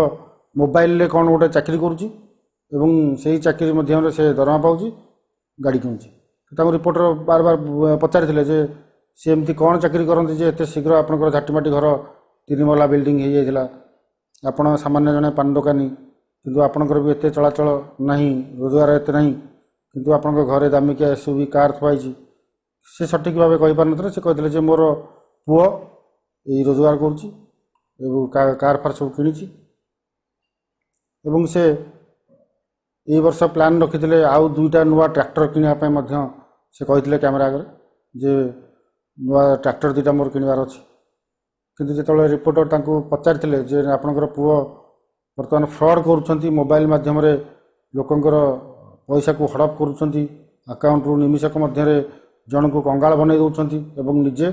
ମୋବାଇଲରେ କ'ଣ ଗୋଟେ ଚାକିରି କରୁଛି ଏବଂ ସେଇ ଚାକିରି ମଧ୍ୟରେ ସେ ଦରମା ପାଉଛି, ଗାଡ଼ି କିଣୁଛି। ତାଙ୍କୁ ରିପୋର୍ଟର ବାର ପଚାରିଥିଲେ ଯେ ସେ ଏମିତି କ'ଣ ଚାକିରି କରନ୍ତି ଯେ ଏତେ ଶୀଘ୍ର ଆପଣଙ୍କର ଝାଟିମାଟି ଘର 3 ମହଲା ବିଲ୍ଡିଂ ହେଇଯାଇଥିଲା, ଆପଣ ସାମାନ୍ୟ ଜଣେ ପାନ ଦୋକାନୀ, କିନ୍ତୁ ଆପଣଙ୍କର ବି ଏତେ ଚଳାଚଳ ନାହିଁ, ରୋଜଗାର ଏତେ ନାହିଁ, କିନ୍ତୁ ଆପଣଙ୍କ ଘରେ ଦାମିକିଆ SUV କାର୍ ଥୁଆ ହେଇଛି। ସେ ସଠିକ୍ ଭାବେ କହିପାରୁନଥିଲେ। ସେ କହିଥିଲେ ଯେ ମୋର ପୁଅ ଏଇ ରୋଜଗାର କରୁଛି ଏବଂ କାର୍ ଫାର୍ ସବୁ କିଣିଛି। ଏବଂ ସେ ଏଇ ବର୍ଷ ପ୍ଲାନ୍ ରଖିଥିଲେ ଆଉ 2ଟା ନୂଆ ଟ୍ରାକ୍ଟର କିଣିବା ପାଇଁ ମଧ୍ୟ ସେ କହିଥିଲେ କ୍ୟାମେରା ଆଗରେ ଯେ ନୂଆ ଟ୍ରାକ୍ଟର 2ଟା ମୋର କିଣିବାର ଅଛି। କିନ୍ତୁ ଯେତେବେଳେ ରିପୋର୍ଟର ତାଙ୍କୁ ପଚାରିଥିଲେ ଯେ ଆପଣଙ୍କର ପୁଅ ବର୍ତ୍ତମାନ ଫ୍ରଡ଼୍ କରୁଛନ୍ତି, ମୋବାଇଲ ମାଧ୍ୟମରେ ଲୋକଙ୍କର ପଇସାକୁ ହଡ଼ପ କରୁଛନ୍ତି, ଆକାଉଣ୍ଟରୁ ନିମିଷକ ମଧ୍ୟରେ ଜଣଙ୍କୁ କଙ୍ଗାଳ ବନେଇ ଦେଉଛନ୍ତି ଏବଂ ନିଜେ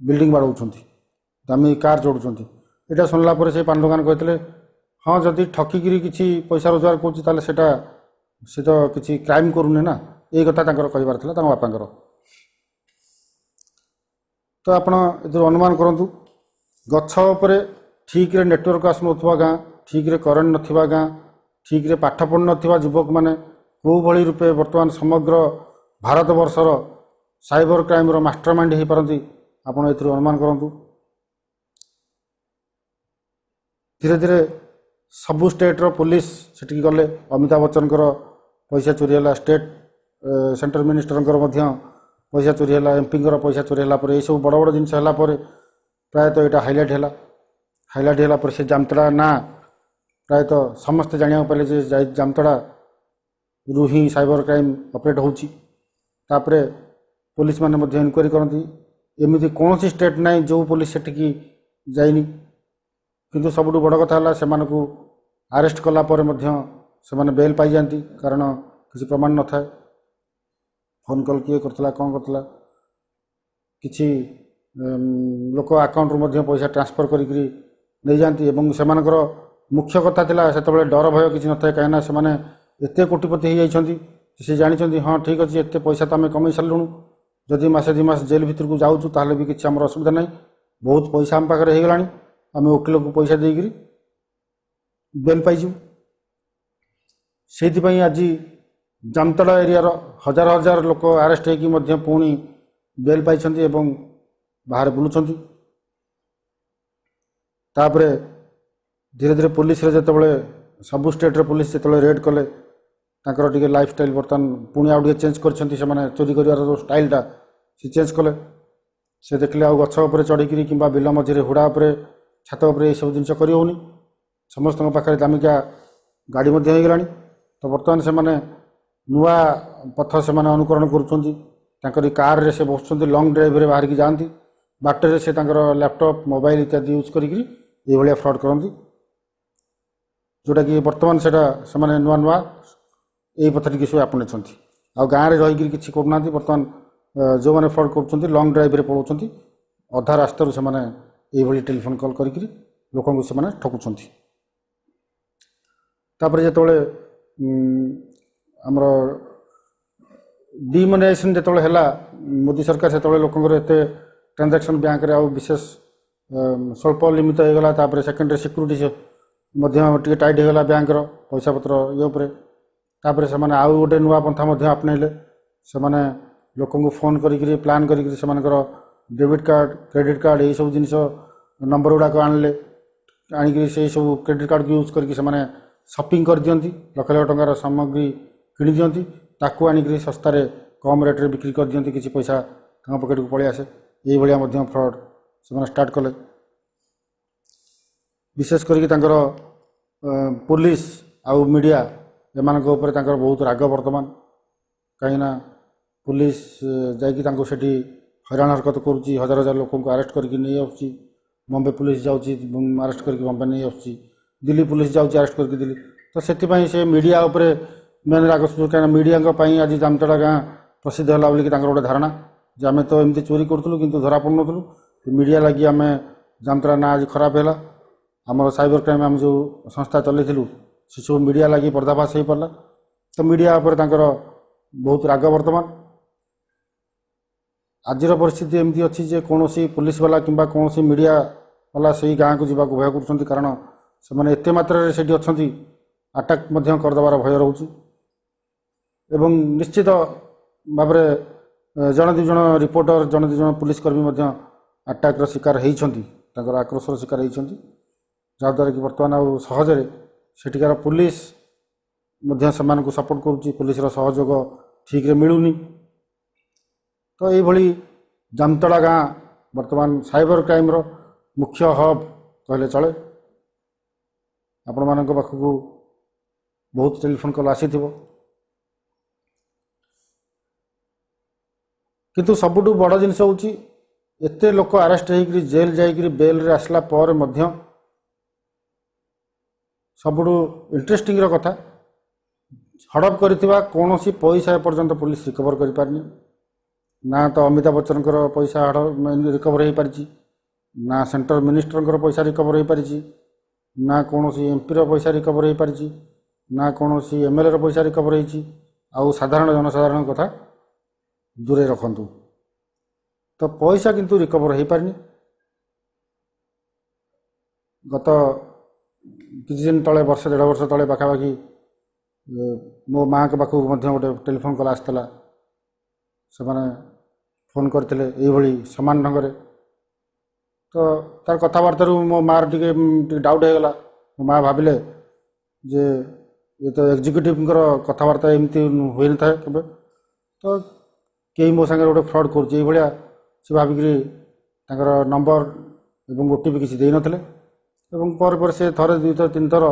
ବିଲ୍ଡିଂ ବାଡ଼ଉଛନ୍ତି, ଦାମୀ କାର୍ ଯୋଡ଼ୁଛନ୍ତି। ଏଇଟା ଶୁଣିଲା ପରେ ସେ ପାନ ଦୋକାନ କହିଥିଲେ ହଁ ଯଦି ଠକିକିରି କିଛି ପଇସା ରୋଜଗାର କରୁଛି ତାହେଲେ ସେ ତ କିଛି କ୍ରାଇମ୍ କରୁନି ନା, ଏଇ କଥା ତାଙ୍କର କହିବାର ଥିଲା ତାଙ୍କ ବାପାଙ୍କର। ତ ଆପଣ ଏଥିରୁ ଅନୁମାନ କରନ୍ତୁ, ଗଛ ଉପରେ ଠିକ୍ରେ ନେଟୱାର୍କ ଆସୁନଥିବା ଗାଁ, ଠିକ୍ରେ କରେଣ୍ଟ ନଥିବା ଗାଁ, ଠିକ୍ରେ ପାଠ ପଢ଼ୁନଥିବା ଯୁବକମାନେ କେଉଁଭଳି ରୂପେ ବର୍ତ୍ତମାନ ସମଗ୍ର ଭାରତବର୍ଷର ସାଇବର କ୍ରାଇମ୍ର ମାଷ୍ଟର ମାଇଣ୍ଡ ହୋଇପାରନ୍ତି, ଆପଣ ଏଥିରୁ ଅନୁମାନ କରନ୍ତୁ। ଧୀରେ ଧୀରେ ସବୁ ଷ୍ଟେଟ୍ର ପୋଲିସ ସେଠିକି ଗଲେ। ଅମିତାଭ ବଚ୍ଚନଙ୍କର ପଇସା ଚୋରି ହେଲା, ସେଣ୍ଟ୍ରାଲ ମିନିଷ୍ଟରଙ୍କର ମଧ୍ୟ ପଇସା ଚୋରି ହେଲା, MPଙ୍କର ପଇସା ଚୋରି ହେଲା ପରେ, ଏଇସବୁ ବଡ଼ ବଡ଼ ଜିନିଷ ହେଲା ପରେ ପ୍ରାୟତଃ ଏଇଟା ହାଇଲାଇଟ୍ ହେଲା ପରେ ସେ ଜାମତାଡ଼ା ନାଁ ପ୍ରାୟତଃ ସମସ୍ତେ ଜାଣିବାକୁ ପାଇଲେ ଯେ ଜାମତାଡ଼ାରୁ ହିଁ ସାଇବର କ୍ରାଇମ୍ ଅପରେଟ୍ ହେଉଛି। ତାପରେ ପୋଲିସ ମାନେ ମଧ୍ୟ ଇନକ୍ୱାରି କରନ୍ତି। ଏମିତି କୌଣସି ଷ୍ଟେଟ୍ ନାହିଁ ଯେଉଁ ପୋଲିସ ସେଠିକି ଯାଇନି। କିନ୍ତୁ ସବୁଠୁ ବଡ଼ କଥା ହେଲା ସେମାନଙ୍କୁ ଆରେଷ୍ଟ କଲା ପରେ ମଧ୍ୟ ସେମାନେ ବେଲ୍ ପାଇଯାଆନ୍ତି, କାରଣ କିଛି ପ୍ରମାଣ ନଥାଏ। ଫୋନ୍ କଲ୍ କିଏ କରିଥିଲା, କ'ଣ କରିଥିଲା, କିଛି ଲୋକ ଆକାଉଣ୍ଟରୁ ମଧ୍ୟ ପଇସା ଟ୍ରାନ୍ସଫର୍ କରିକି ନେଇଯାଆନ୍ତି। ଏବଂ ସେମାନଙ୍କର ମୁଖ୍ୟ କଥା ଥିଲା ସେତେବେଳେ ଡର ଭୟ କିଛି ନଥାଏ, କାହିଁକିନା ସେମାନେ ଏତେ କୋଟିପତି ହେଇଯାଇଛନ୍ତି, ସେ ଜାଣିଛନ୍ତି ହଁ ଠିକ୍ ଅଛି ଏତେ ପଇସା ତ ଆମେ କମେଇ ସାରିଲୁଣୁ, ଯଦି ମାସେ 2 ମାସ ଜେଲ୍ ଭିତରକୁ ଯାଉଛୁ ତାହେଲେ ବି କିଛି ଆମର ଅସୁବିଧା ନାହିଁ, ବହୁତ ପଇସା ଆମ ପାଖରେ ହେଇଗଲାଣି, ଆମେ ଓକିଲକୁ ପଇସା ଦେଇକରି ବେଲ୍ ପାଇଯିବୁ। ସେଇଥିପାଇଁ ଆଜି ଜାମତାଡ଼ା ଏରିଆର ହଜାର ହଜାର ଲୋକ ଆରେଷ୍ଟ ହେଇକି ମଧ୍ୟ ପୁଣି ବେଲ୍ ପାଇଛନ୍ତି ଏବଂ ବାହାରେ ବୁଲୁଛନ୍ତି। ତାପରେ ଧୀରେ ଧୀରେ ପୋଲିସରେ ଯେତେବେଳେ ସବୁ ଷ୍ଟେଟ୍ର ପୋଲିସ ଯେତେବେଳେ ରେଡ୍ କଲେ, ତାଙ୍କର ଟିକେ ଲାଇଫ୍ ଷ୍ଟାଇଲ୍ ବର୍ତ୍ତମାନ ପୁଣି ଆଉ ଟିକେ ଚେଞ୍ଜ କରିଛନ୍ତି। ସେମାନେ ଚୋରି କରିବାର ଯେଉଁ ଷ୍ଟାଇଲ୍ଟା ସେ ଚେଞ୍ଜ କଲେ। ସେ ଦେଖିଲେ ଆଉ ଗଛ ଉପରେ ଚଢ଼ିକିରି କିମ୍ବା ବିଲ ମଝିରେ ହୁଡ଼ା ଉପରେ ଛାତ ଉପରେ ଏଇସବୁ ଜିନିଷ କରିହେଉନି। ସମସ୍ତଙ୍କ ପାଖରେ ଦାମିକା ଗାଡ଼ି ମଧ୍ୟ ହେଇଗଲାଣି। ତ ବର୍ତ୍ତମାନ ସେମାନେ ନୂଆ ପଥ ସେମାନେ ଅନୁକରଣ କରୁଛନ୍ତି। ତାଙ୍କରି କାର୍ରେ ସେ ବସୁଛନ୍ତି, ଲଙ୍ଗ୍ ଡ୍ରାଇଭ୍ରେ ବାହାରିକି ଯାଆନ୍ତି, ବାଟରେ ସେ ତାଙ୍କର ଲ୍ୟାପଟପ୍ ମୋବାଇଲ ଇତ୍ୟାଦି ୟୁଜ୍ କରିକିରି ଏଇଭଳିଆ ଫ୍ରଡ଼୍ କରନ୍ତି, ଯେଉଁଟାକି ବର୍ତ୍ତମାନ ସେଇଟା ସେମାନେ ନୂଆ ନୂଆ ଏଇ ପଥ ଟିକେ ସବୁ ଆପଣେଇଛନ୍ତି। ଆଉ ଗାଁରେ ରହିକିରି କିଛି କରୁନାହାନ୍ତି। ବର୍ତ୍ତମାନ ଯେଉଁମାନେ ଫ୍ରଡ଼୍ କରୁଛନ୍ତି ଲଙ୍ଗ୍ ଡ୍ରାଇଭ୍ରେ ପଳାଉଛନ୍ତି, ଅଧା ରାସ୍ତାରୁ ସେମାନେ ଏଇଭଳି ଟେଲିଫୋନ୍ କଲ୍ କରିକିରି ଲୋକଙ୍କୁ ସେମାନେ ଠକୁଛନ୍ତି। ତାପରେ ଯେତେବେଳେ ଆମର ଡିମନିଟାଇଜେସନ୍ ଯେତେବେଳେ ହେଲା ମୋଦି ସରକାର, ସେତେବେଳେ ଲୋକଙ୍କର ଏତେ ଟ୍ରାଞ୍ଜାକ୍ସନ୍ ବ୍ୟାଙ୍କରେ ଆଉ ବିଶେଷ ସ୍ୱଳ୍ପ ଲିମିତ ହେଇଗଲା। ତାପରେ ସେକେଣ୍ଡାରୀ ସିକ୍ୟୁରିଟି ମଧ୍ୟ ଟିକେ ଟାଇଟ୍ ହେଇଗଲା ବ୍ୟାଙ୍କର ପଇସାପତ୍ର ଇଏ ଉପରେ। ତାପରେ ସେମାନେ ଆଉ ଗୋଟେ ନୂଆ ପନ୍ଥା ମଧ୍ୟ ଆପଣେଇଲେ। ସେମାନେ ଲୋକଙ୍କୁ ଫୋନ୍ କରିକିରି ପ୍ଲାନ୍ କରିକିରି ସେମାନଙ୍କର ଡେବିଟ୍ କାର୍ଡ଼, କ୍ରେଡ଼ିଟ୍ କାର୍ଡ଼ ଏଇସବୁ ଜିନିଷ ନମ୍ବର ଗୁଡ଼ାକ ଆଣିକିରି ସେଇ ସବୁ କ୍ରେଡ଼ିଟ୍ କାର୍ଡ଼କୁ ୟୁଜ୍ କରିକି ସେମାନେ ସପିଂ କରିଦିଅନ୍ତି, ଲକ୍ଷ ଲକ୍ଷ ଟଙ୍କାର ସାମଗ୍ରୀ କିଣିଦିଅନ୍ତି, ତାକୁ ଆଣିକିରି ଶସ୍ତାରେ କମ୍ ରେଟ୍ରେ ବିକ୍ରି କରିଦିଅନ୍ତି, କିଛି ପଇସା ତାଙ୍କ ପକେଟକୁ ପଳେଇ ଆସେ। ଏଇଭଳିଆ ମଧ୍ୟ ଫ୍ରଡ଼୍ ସେମାନେ ଷ୍ଟାର୍ଟ କଲେ। विशेष करके पुलिस आउ मीडिया एमानक ऊपर तांकर बहुत राग वर्तमान कहीं पुलिस जाकि सेठी हैरान हरकत करुच्ची हजार हजार लोक अरेस्ट करके नहीं आसुच्ची बॉम्बे पुलिस जाऊँगी अरेस्ट करके बॉम्बे नहीं आसुच्ची दिल्ली पुलिस जाऊँगी अरेस्ट करके दिल्ली तो से मीडिया उपरे मेन राग कहीं मीडिया आज जामतड़ा गाँ प्रसिद्ध है बोलिकी गोटे धारणा जे आम तो एमती चोरी करूँ कि धरा पड़नूँ मीडिया लगी आम जामतड़ा ना आज खराब है आमर साइबर क्राइम आम जो संस्था चलू से सब मीडिया लगी पर्दाफाश हो पारा तो मीडिया उपर बहुत राग वर्तमान आजर परिस्थिति एमती अच्छी जे कौन पुलिस वाला कि कौन मीडिया वाला से गाँव को जावाक भय कर कारण से एत मात्रा से अच्छा आटाक करदेवार भय रोचे एवं निश्चित भाव जड़े दुज रिपोर्टर जड़े दुज पुलिसकर्मी आटाक्र शिकार होती आक्रोशर शिकार होती जहाँद्वारा कि बर्तमान आ सहजरे सेठिकार पुलिस से सपोर्ट करुच्ची पुलिस सहयोग ठीक रे मिलूनी तो ये जामतड़ा गाँ बर्तमान साइबर क्राइम रो मुख्य हब कहले चले आपण मानक पाखक बहुत टेलीफोन कॉल आसी किंतु सबुठु बड़ जिनस होची एते लोक अरेस्ट होकर जेल जाइकरी बेल रे आसला पर मध्य सबुठु इंटरेस्टिंग रो कथा हड़प करिथिबा कोनोसी पैसा एपर्यंत पुलिस रिकवर करि पारनी ना तो अमिताभ बच्चन पैसा रिकवर हो पारि ना सेंट्रल मिनिस्टर पैसा रिकवर हो पारि ना कौन एमपी पैसा रिकवर हो पारि ना कौन एमएलए पैसा रिकवर हो साधारण जनसाधारण कथा दूरे रखंतु तो पैसा किंतु रिकवर हो पारनी गत किछि दिन तले वर्ष 1.5 वर्ष तले पाखापाखि मो माँ के पाखक गोटे टेलीफोन कॉल आसला से मैंने फोन करते ये समान ढंग से तो तार कथबार्ता मो मार टे डाउट हो गला मो माँ भाविले जे ये तो एग्जीक्यूटिव कथबार्ता एमती हुए न था केबे तो कई मो सागर गोटे फ्रॉड कर भाविकी नंबर एवं ओटीपी किसी दे नथिले एवं पर से थरे 2 थर 3 थर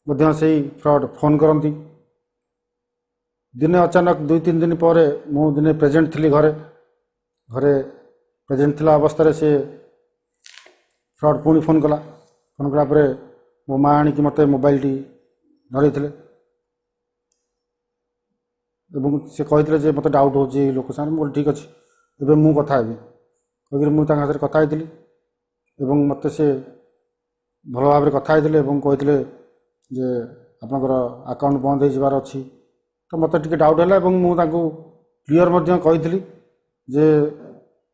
मध्य से फ्रॉड फोन करती दिने अचानक 2-3 दिन पर मु दिने प्रेजेंट थी घरे घरे प्रेजेंट थिला अवस्था से फ्रॉड पुणी फोन कला मो माँ आनिक मत मोबाइल टी धरई से कहते जे मत डाउट हो लोक सामने बोल ठीक अच्छे एवं मु कथा कहीकि मुझे कथा मत से भल भाव कथा कहते जे आपनकर अकाउंट बंद हो जबार अच्छी तो मत टे डाउट है मुझे क्लीयर कही जे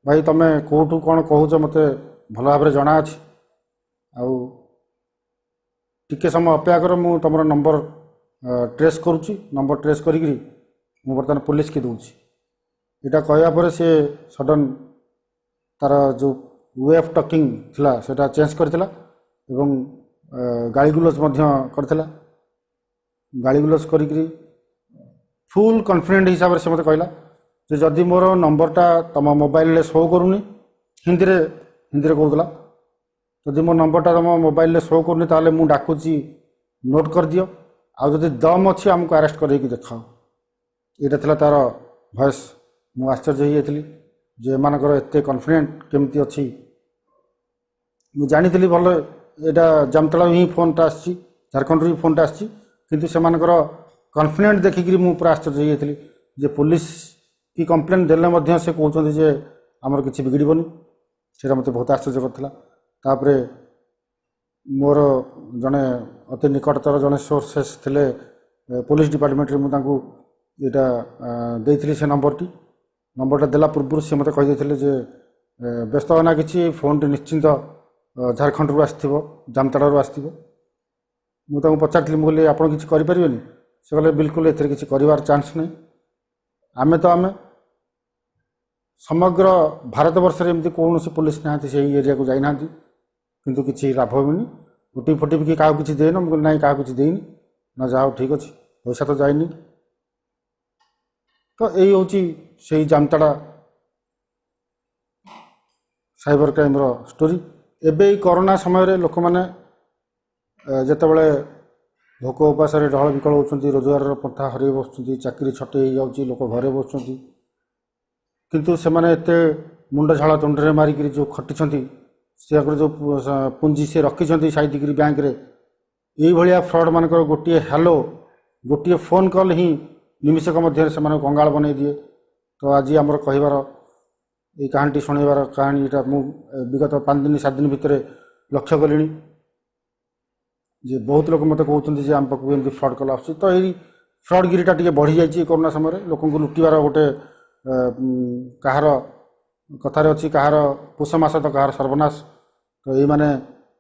भाई तुम कौटू कौन कहूच मत भल भाव जना अच्छी टिके समय अपेक्षा कर मु तुम नंबर ट्रेस करुच्ची नंबर ट्रेस करी बर्तमान पुलिस की दूसरी यहाँ कहवापर सी सडन तार जो वे ऑफ टॉकिंग थिला सेटा चेंज करथिला एवं गालीगुलज करथिला गालीगुलज करी फुल कॉन्फिडेंट हिसाब से मत कहला जे जदि मोर नंबरटा तुम मोबाइल शो करूनी हिंदी रे कहूला जदि मो नंबरटा तुम मोबाइल शो करूनी ताले मु डाकुची नोट कर दियो आ जदि दम अच्छी आमको अरेस्ट करके देखाओ यहाँ था तार भयस मु आश्चर्य हो जाती जे एमानकर एत कॉन्फिडेंट केमती अच्छी मु जानी भल यहाँ जामतड़ा ही फोनटा आसी झारखंड ही फोनटा आसी किंतु सेमानकर कॉन्फिडेंट देखिक मु पूरा आश्चर्य हो जाती जे पुलिस की कंप्लेन देले से कहते जे आमर किसी बिगड़बनी से मत बहुत आश्चर्य करता मोर जड़े अति निकटतर जड़े सोर्सेस थे पुलिस डिपार्टमेंट रे मुझे यहाँ देती से नंबरटा देला पूर्व सी मत कही जे व्यस्त होना कि फोन टी निश्चिंत झारखंड रू आसो जामतड़ा रू आसो मुझे पचारि मुझे आप किसी करें से कहले बिल्कुल एथेर किसी कर चांस नहीं आमे तो आमे समग्र भारत वर्ष रे एमती कौन पुलिस ना से एरिया को जाना किंतु किसी लाभ होनी ओटीपी फोटीपी कि क्या किसी देन मुझे ना क्या किसी देनी ना जाओ ठीक अच्छे पैसा तो जाइनी तो यही हूँ से जामतड़ा साइबर क्राइम रो स्टोरी एबे कोरोना समय रे लोक माने ଯେତେବେଳେ ଭୋକ ଉପାସରେ ଢଳ ବିକଳ ହେଉଛନ୍ତି, ରୋଜଗାରର ପନ୍ଥା ହରାଇ ବସୁଛନ୍ତି, ଚାକିରି ଛଟେଇ ହେଇଯାଉଛି, ଲୋକ ଘରେ ବସୁଛନ୍ତି, କିନ୍ତୁ ସେମାନେ ଏତେ ମୁଣ୍ଡ ଝାଳ ତୁଣ୍ଡରେ ମାରିକିରି ଯେଉଁ ଖଟିଛନ୍ତି, ସେ ଯେଉଁ ପୁଞ୍ଜି ସେ ରଖିଛନ୍ତି ସାଇତିକିରି ବ୍ୟାଙ୍କରେ, ଏଇଭଳିଆ ଫ୍ରଡ଼୍ ମାନଙ୍କର ଗୋଟିଏ ହ୍ୟାଲୋ, ଗୋଟିଏ ଫୋନ୍ କଲ୍ ହିଁ ନିମିଷକ ମଧ୍ୟରେ ସେମାନଙ୍କୁ କଙ୍ଗାଳ ବନେଇ ଦିଏ। ତ ଆଜି ଆମର କହିବାର এই କାହାଣୀଟି ଶୁଣାଇବାର କାହାଣୀଟା ମୁଁ ବିଗତ 5 ଦିନ 7 ଦିନ ଭିତରେ ଲକ୍ଷ୍ୟ କଲିଣି ଯେ ବହୁତ ଲୋକ ମୋତେ କହୁଛନ୍ତି ଯେ ଆମ ପାଖକୁ ଏମିତି ଫ୍ରଡ଼୍ କଲ୍ ଆସୁଛି। ତ ଏଇ ଫ୍ରଡ଼ଗିରିଟା ଟିକେ ବଢ଼ିଯାଇଛି କରୋନା ସମୟରେ, ଲୋକଙ୍କୁ ଲୁଟିବାର ଗୋଟେ କାହାର କଥାରେ ଅଛି, କାହାର ପୋଷ ମାସ ତ କାହାର ସର୍ବନାଶ। ତ ଏଇମାନେ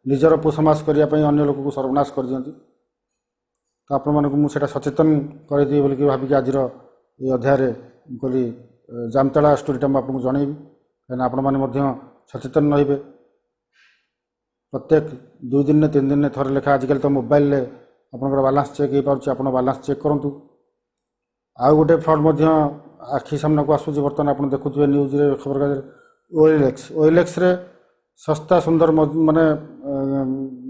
ନିଜର ପୋଷ ମାସ କରିବା ପାଇଁ ଅନ୍ୟ ଲୋକକୁ ସର୍ବନାଶ କରିଦିଅନ୍ତି। ତ ଆପଣମାନଙ୍କୁ ମୁଁ ସେଇଟା ସଚେତନ କରିଦିଏ ବୋଲିକି ଭାବିକି ଆଜିର এই ଅଧ୍ୟାୟରେ ମୁଁ କହିଲି ଜାମତାଳା ଷ୍ଟୋରିଟା ମୁଁ ଆପଣଙ୍କୁ ଜଣାଇବି, କାହିଁକିନା ଆପଣମାନେ ମଧ୍ୟ ସଚେତନ ରହିବେ। ପ୍ରତ୍ୟେକ 2 ଦିନରେ 3 ଦିନରେ ଥରେ ଲେଖା ଆଜିକାଲି ତ ମୋବାଇଲରେ ଆପଣଙ୍କର ବାଲାନ୍ସ ଚେକ୍ ହେଇପାରୁଛି, ଆପଣ ବାଲାନ୍ସ ଚେକ୍ କରନ୍ତୁ। ଆଉ ଗୋଟେ ଫ୍ରଡ଼୍ ମଧ୍ୟ ଆଖି ସାମ୍ନାକୁ ଆସୁଛି ବର୍ତ୍ତମାନ, ଆପଣ ଦେଖୁଥିବେ ନ୍ୟୁଜ୍ରେ, ଖବରକାଗଜରେ, ଓଏଲ୍ଏକ୍ସରେ ଶସ୍ତା ସୁନ୍ଦର ମାନେ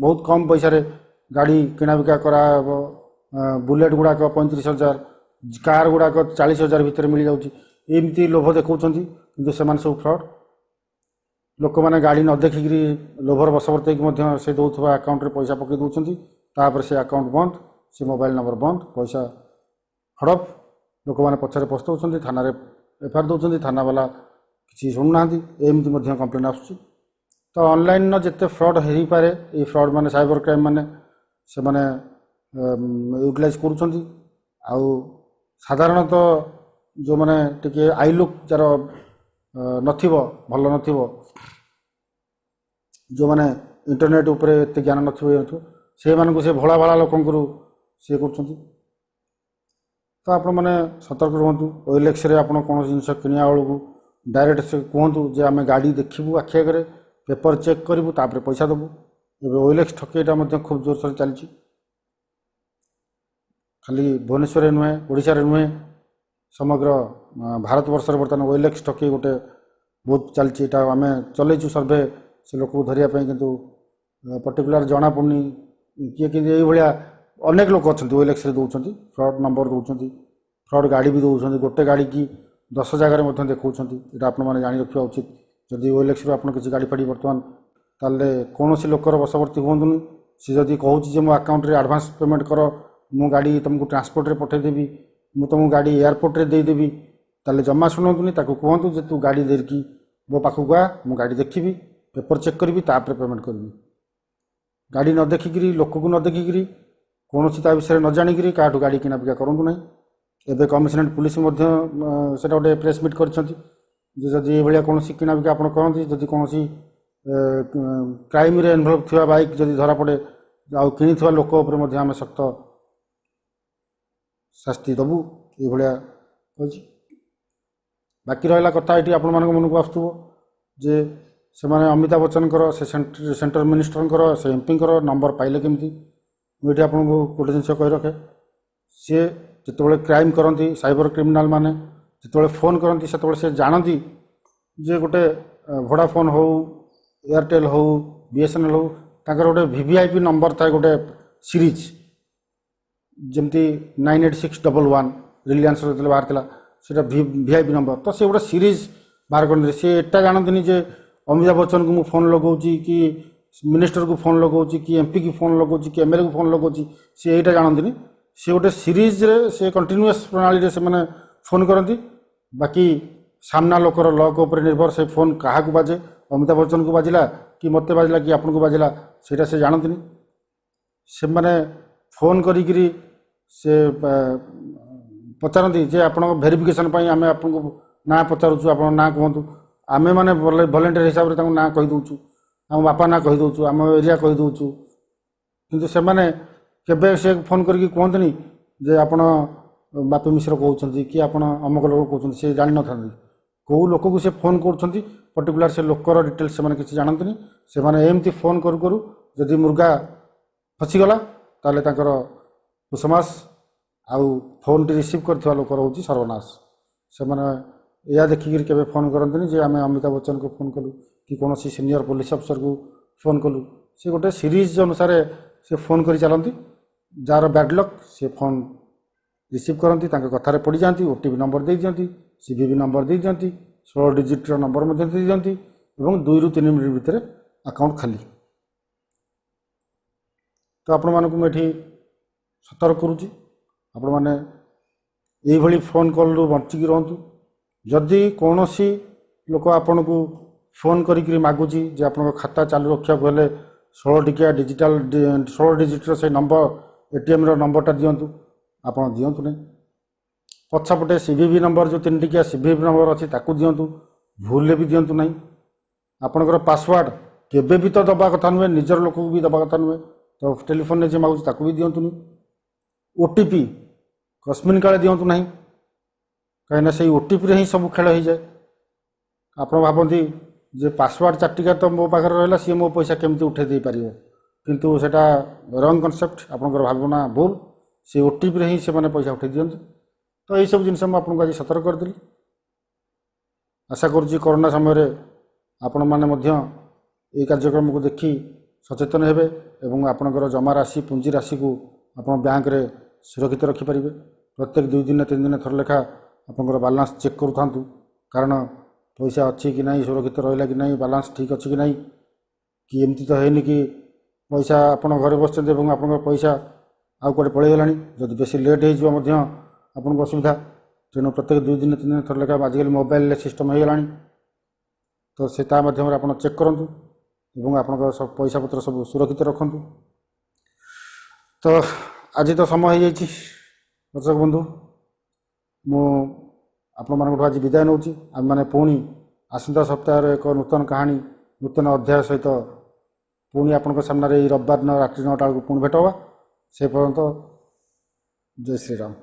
ବହୁତ କମ୍ ପଇସାରେ ଗାଡ଼ି କିଣାବିକା କରାହେବ। ବୁଲେଟ୍ ଗୁଡ଼ାକ 35,000, କାର୍ ଗୁଡ଼ାକ 40,000 ଭିତରେ ମିଳିଯାଉଛି। ଏମିତି ଲୋଭ ଦେଖାଉଛନ୍ତି, କିନ୍ତୁ ସେମାନେ ସବୁ ଫ୍ରଡ଼୍। ଲୋକମାନେ ଗାଡ଼ି ନ ଦେଖିକିରି ଲୋଭର ବଶବର୍ତ୍ତୀ ହେଇକି ମଧ୍ୟ ସେ ଦେଉଥିବା ଆକାଉଣ୍ଟରେ ପଇସା ପକାଇ ଦେଉଛନ୍ତି, ତାପରେ ସେ ଆକାଉଣ୍ଟ ବନ୍ଦ, ସେ ମୋବାଇଲ ନମ୍ବର ବନ୍ଦ, ପଇସା ହଡ଼ପ। ଲୋକମାନେ ପଛରେ ପସ୍ତାଉଛନ୍ତି, ଥାନାରେ ଏଫଆଇଆର୍ ଦେଉଛନ୍ତି, ଥାନାବାଲା କିଛି ଶୁଣୁନାହାନ୍ତି, ଏମିତି ମଧ୍ୟ କମ୍ପ୍ଲେନ୍ ଆସୁଛି। ତ ଅନଲାଇନ୍ର ଯେତେ ଫ୍ରଡ଼୍ ହେଇପାରେ, ଏଇ ଫ୍ରଡ଼୍ ମାନେ ସାଇବର କ୍ରାଇମ୍ ମାନେ ସେମାନେ ୟୁଟିଲାଇଜ୍ କରୁଛନ୍ତି। ଆଉ ସାଧାରଣତଃ ଯେଉଁମାନେ ଟିକେ ଆଇଲୁକ୍ ଯାର ନଥିବ, ଭଲ ନଥିବ, ଯେଉଁମାନେ ଇଣ୍ଟରନେଟ୍ ଉପରେ ଏତେ ଜ୍ଞାନ ନଥିବ ସେଇମାନଙ୍କୁ ସେ ଭୋଳା ଭାଳା ଲୋକଙ୍କରୁ ସିଏ କରୁଛନ୍ତି। ତ ଆପଣମାନେ ସତର୍କ ରୁହନ୍ତୁ। ଓଏଲ୍ଏକ୍ସରେ ଆପଣ କୌଣସି ଜିନିଷ କିଣିବା ବେଳକୁ ଡାଇରେକ୍ଟ ସେ କୁହନ୍ତୁ ଯେ ଆମେ ଗାଡ଼ି ଦେଖିବୁ ଆଖି ଆଗରେ, ପେପର ଚେକ୍ କରିବୁ, ତାପରେ ପଇସା ଦେବୁ। ଏବେ ଓଏଲ୍ଏକ୍ସ ଠକେଇଟା ମଧ୍ୟ ଖୁବ୍ ଜୋରସୋରରେ ଚାଲିଛି। ଖାଲି ଭୁବନେଶ୍ୱରରେ ନୁହେଁ, ଓଡ଼ିଶାରେ ନୁହେଁ, ସମଗ୍ର ଭାରତବର୍ଷରେ ବର୍ତ୍ତମାନ ଓଏଲ୍ଏକ୍ସ ଠକେଇ ଗୋଟେ ବହୁତ ଚାଲିଛି। ଏଇଟା ଆମେ ଚଲେଇଛୁ ସର୍ଭେ ସେ ଲୋକକୁ ଧରିବା ପାଇଁ, କିନ୍ତୁ ପର୍ଟିକୁଲାର ଜଣାପଡ଼ୁନି କିଏ। କିନ୍ତୁ ଏଇଭଳିଆ ଅନେକ ଲୋକ ଅଛନ୍ତି ଓଏଲ୍ଏକ୍ସରେ ଦେଉଛନ୍ତି, ଫ୍ରଡ଼୍ ନମ୍ବର ଦେଉଛନ୍ତି, ଫ୍ରଡ଼୍ ଗାଡ଼ି ବି ଦେଉଛନ୍ତି, ଗୋଟେ ଗାଡ଼ି କି 10 ଜାଗାରେ ମଧ୍ୟ ଦେଖାଉଛନ୍ତି। ଏଇଟା ଆପଣମାନେ ଜାଣି ରଖିବା ଉଚିତ। ଯଦି ଓଏଲ୍ଏକ୍ସରୁ ଆପଣ କିଛି ଗାଡ଼ି ଫାଡ଼ି ବର୍ତ୍ତମାନ, ତାହେଲେ କୌଣସି ଲୋକର ବଶବର୍ତ୍ତୀ ହୁଅନ୍ତୁନି। ସେ ଯଦି କହୁଛି ଯେ ମୋ ଆକାଉଣ୍ଟରେ ଆଡ଼ଭାନ୍ସ ପେମେଣ୍ଟ କର, ମୁଁ ଗାଡ଼ି ତୁମକୁ ଟ୍ରାନ୍ସପୋର୍ଟରେ ପଠାଇଦେବି, ମୁଁ ତୁମକୁ ଗାଡ଼ି ଏୟାରପୋର୍ଟରେ ଦେଇଦେବି, ତାହେଲେ ଜମା ଶୁଣନ୍ତୁନି। ତାକୁ କୁହନ୍ତୁ ଯେ ତୁ ଗାଡ଼ି ଦେଇକି ମୋ ପାଖକୁ ଆ, ମୁଁ ଗାଡ଼ି ଦେଖିବି, ପେପର ଚେକ୍ କରିବି, ତାପରେ ପେମେଣ୍ଟ କରିବି। ଗାଡ଼ି ନ ଦେଖିକିରି, ଲୋକକୁ ନ ଦେଖିକିରି, କୌଣସି ତା ବିଷୟରେ ନ ଜାଣିକିରି କାହାଠୁ ଗାଡ଼ି କିଣାବିକା କରନ୍ତୁ ନାହିଁ। ଏବେ କମିଶନରେଟ୍ ପୁଲିସ ମଧ୍ୟ ସେଇଟା ଗୋଟେ ପ୍ରେସ୍ ମିଟ୍ କରିଛନ୍ତି ଯେ ଯଦି ଏଇଭଳିଆ କୌଣସି କିଣାବିକା ଆପଣ କରନ୍ତି, ଯଦି କୌଣସି କ୍ରାଇମରେ ଇନଭଲ୍ଭ ଥିବା ବାଇକ୍ ଯଦି ଧରାପଡ଼େ, ଆଉ କିଣିଥିବା ଲୋକ ଉପରେ ମଧ୍ୟ ଆମେ ସଖ୍ତ ଶାସ୍ତି ଦେବୁ, ଏଇଭଳିଆ କହିଛି। ବାକି ରହିଲା କଥା ଏଠି ଆପଣମାନଙ୍କ ମନକୁ ଆସୁଥିବ ଯେ ସେମାନେ ଅମିତାଭ ବଚ୍ଚନଙ୍କର, ସେ ସେଣ୍ଟ୍ରାଲ ମିନିଷ୍ଟରଙ୍କର, ସେ ଏମ୍ପିଙ୍କର ନମ୍ବର ପାଇଲେ କେମିତି। ମୁଁ ଏଠି ଆପଣଙ୍କୁ ଗୋଟେ ଜିନିଷ କହି ରଖେ, ସିଏ ଯେତେବେଳେ କ୍ରାଇମ୍ କରନ୍ତି, ସାଇବର କ୍ରିମିନାଲ ମାନେ ଯେତେବେଳେ ଫୋନ୍ କରନ୍ତି, ସେତେବେଳେ ସେ ଜାଣନ୍ତି ଯେ ଗୋଟେ ଭୋଡ଼ାଫୋନ୍ ହେଉ, ଏୟାରଟେଲ୍ ହେଉ, BSNL ହେଉ, ତାଙ୍କର ଗୋଟେ VVIP ନମ୍ବର ଥାଏ, ଗୋଟେ ସିରିଜ୍, ଯେମିତି 986111 ରିଲିଆନ୍ସର ଯେତେବେଳେ ବାହାରିଥିଲା, ସେଇଟା VIP ନମ୍ବର। ତ ସେ ଗୋଟେ ସିରିଜ୍ ବାହାର କରନ୍ତି। ସେ ଏଟା ଜାଣନ୍ତିନି ଯେ ଅମିତାଭ ବଚ୍ଚନକୁ ମୁଁ ଫୋନ୍ ଲଗାଉଛି, କି ମିନିଷ୍ଟରକୁ ଫୋନ୍ ଲଗାଉଛି, କି MPକୁ ଫୋନ୍ ଲଗାଉଛି, କି MLAକୁ ଫୋନ୍ ଲଗାଉଛି, ସେ ଏଇଟା ଜାଣନ୍ତିନି। ସେ ଗୋଟେ ସିରିଜ୍ରେ, ସେ କଣ୍ଟିନ୍ୟୁଅସ୍ ପ୍ରଣାଳୀରେ ସେମାନେ ଫୋନ୍ କରନ୍ତି। ବାକି ସାମ୍ନା ଲୋକର ଲକ୍ ଉପରେ ନିର୍ଭର ସେ ଫୋନ୍ କାହାକୁ ବାଜେ, ଅମିତାଭ ବଚ୍ଚନକୁ ବାଜିଲା କି ମୋତେ ବାଜିଲା କି ଆପଣଙ୍କୁ ବାଜିଲା, ସେଇଟା ସେ ଜାଣନ୍ତିନି। ସେମାନେ ଫୋନ୍ କରିକିରି ସେ ପଚାରନ୍ତି ଯେ ଆପଣଙ୍କ ଭେରିଫିକେସନ୍ ପାଇଁ ଆମେ ଆପଣଙ୍କୁ ନାଁ ପଚାରୁଛୁ, ଆପଣ ନାଁ କୁହନ୍ତୁ। ଆମେମାନେ ଭଲେଣ୍ଟିୟର ହିସାବରେ ତାଙ୍କୁ ନାଁ କହିଦେଉଛୁ, ଆମ ବାପା ନାଁ କହିଦେଉଛୁ, ଆମ ଏରିଆ କହିଦେଉଛୁ। କିନ୍ତୁ ସେମାନେ କେବେ ସେ ଫୋନ୍ କରିକି କୁହନ୍ତିନି ଯେ ଆପଣ ବାପି ମିଶ୍ର କହୁଛନ୍ତି କି ଆପଣ ଅମକ ଲୋକ କହୁଛନ୍ତି। ସେ ଜାଣିନଥାନ୍ତି କେଉଁ ଲୋକକୁ ସେ ଫୋନ୍ କରୁଛନ୍ତି, ପର୍ଟିକୁଲାର ସେ ଲୋକର ଡିଟେଲ୍ସ ସେମାନେ କିଛି ଜାଣନ୍ତିନି। ସେମାନେ ଏମିତି ଫୋନ୍ କରୁ କରୁ ଯଦି ମୁର୍ଗା ଫସିଗଲା, ତାହେଲେ ତାଙ୍କର କୁସମାସ, ଆଉ ଫୋନ୍ଟି ରିସିଭ୍ କରିଥିବା ଲୋକର ହେଉଛି ସର୍ବନାଶ। ସେମାନେ ଏହା ଦେଖିକିରି କେବେ ଫୋନ୍ କରନ୍ତିନି ଯେ ଆମେ ଅମିତାଭ ବଚ୍ଚନକୁ ଫୋନ୍ କଲୁ କି କୌଣସି ସିନିୟର ପୋଲିସ ଅଫିସରକୁ ଫୋନ୍ କଲୁ। ସେ ଗୋଟେ ସିରିଜ୍ ଅନୁସାରେ से फोन कर चलती जार बैड लक से फोन रिसीव करती कथार पड़ जाती ओटीपी नंबर दे दिखती सीवीवी नंबर दे दिखती 16 डिजिट्र नंबर दे दिखती और 2 ରୁ 3 मिनट भितर अकाउंट खाली। तो आपण मानक मुझे सतर्क करुच्ची आपण मैंने यही फोन कॉल रु बंचिकी रुहतु। जदि कौन सी लोक आपन को फोन करी मागुची जे आप खाता चालू रखा हेले 16 टिकिया डिजिटल 16 डिजिट्र से नंबर एटीएम नंबरटा दिंतु आप दिंतु नहीं। पछपटे सीवीवी नंबर जो 3 टिकिया सीवीवी नंबर अच्छी दिंतु भूल भी दिंतु नहीं। आपणकर पासवर्ड केबे भी तो दबा कथा नुहे निजर लोक भी दबा कथा नुहे तो टेलीफोन में जे मागुची ताकू भी दिंतु नहीं। ओटीपी कस्मिन काले दिंतु नहीं कहीं से ओटीपी ही सब खेल हो जाए। आप भावती जे पासवर्ड 4 टिका तो मो पाखे रहा सी मो पैसा केमती उठे दे पार किंतु सेटा रंग कनसेप्ट आपंकर भावना भूल से ओटीपी ही से मैंने पैसा उठे दिंतु। तो यही सब जिनस आपको आज सतर्क करदेली। आशा करुँच कोरोना समय आपण मैंने कार्यक्रम को देखी सचेतन हेबे एवं आपणकर जमा राशि पुंजी राशि को आप बैंक रे सुरक्षित रखिपारे। प्रत्येक 2 दिन 3 दिन थर लेखा आपंकर बालांस चेक करूँ कारण पैसा अच्छी कि नहीं सुरक्षित रहा कि नहीं बालांस ठीक अच्छी कि नहीं कि एमती तो है कि पैसा आप घरे बस आप पैसा आउ कड़े पलैगला जब बेस लेट हो असुविधा तेणु प्रत्येक 2 दिन 3 दिन थर लेखा आजिकल मोबाइल सिस्टम हो गला तो से माध्यम आप चेक करूँ और आप पैसा पत्र सब सुरक्षित रखु। तो आज तो समय हो दर्शक बंधु मु आपण मानक आज विदाय नौ आम मैंने पुणी आसंता सप्ताह एक नूतन कहानी नूतन अध्याय सहित पुणी आपण सामने रविवार रात्रि 9टा बेलू पुणी भेट हवा से पर्यंत जय श्री राम।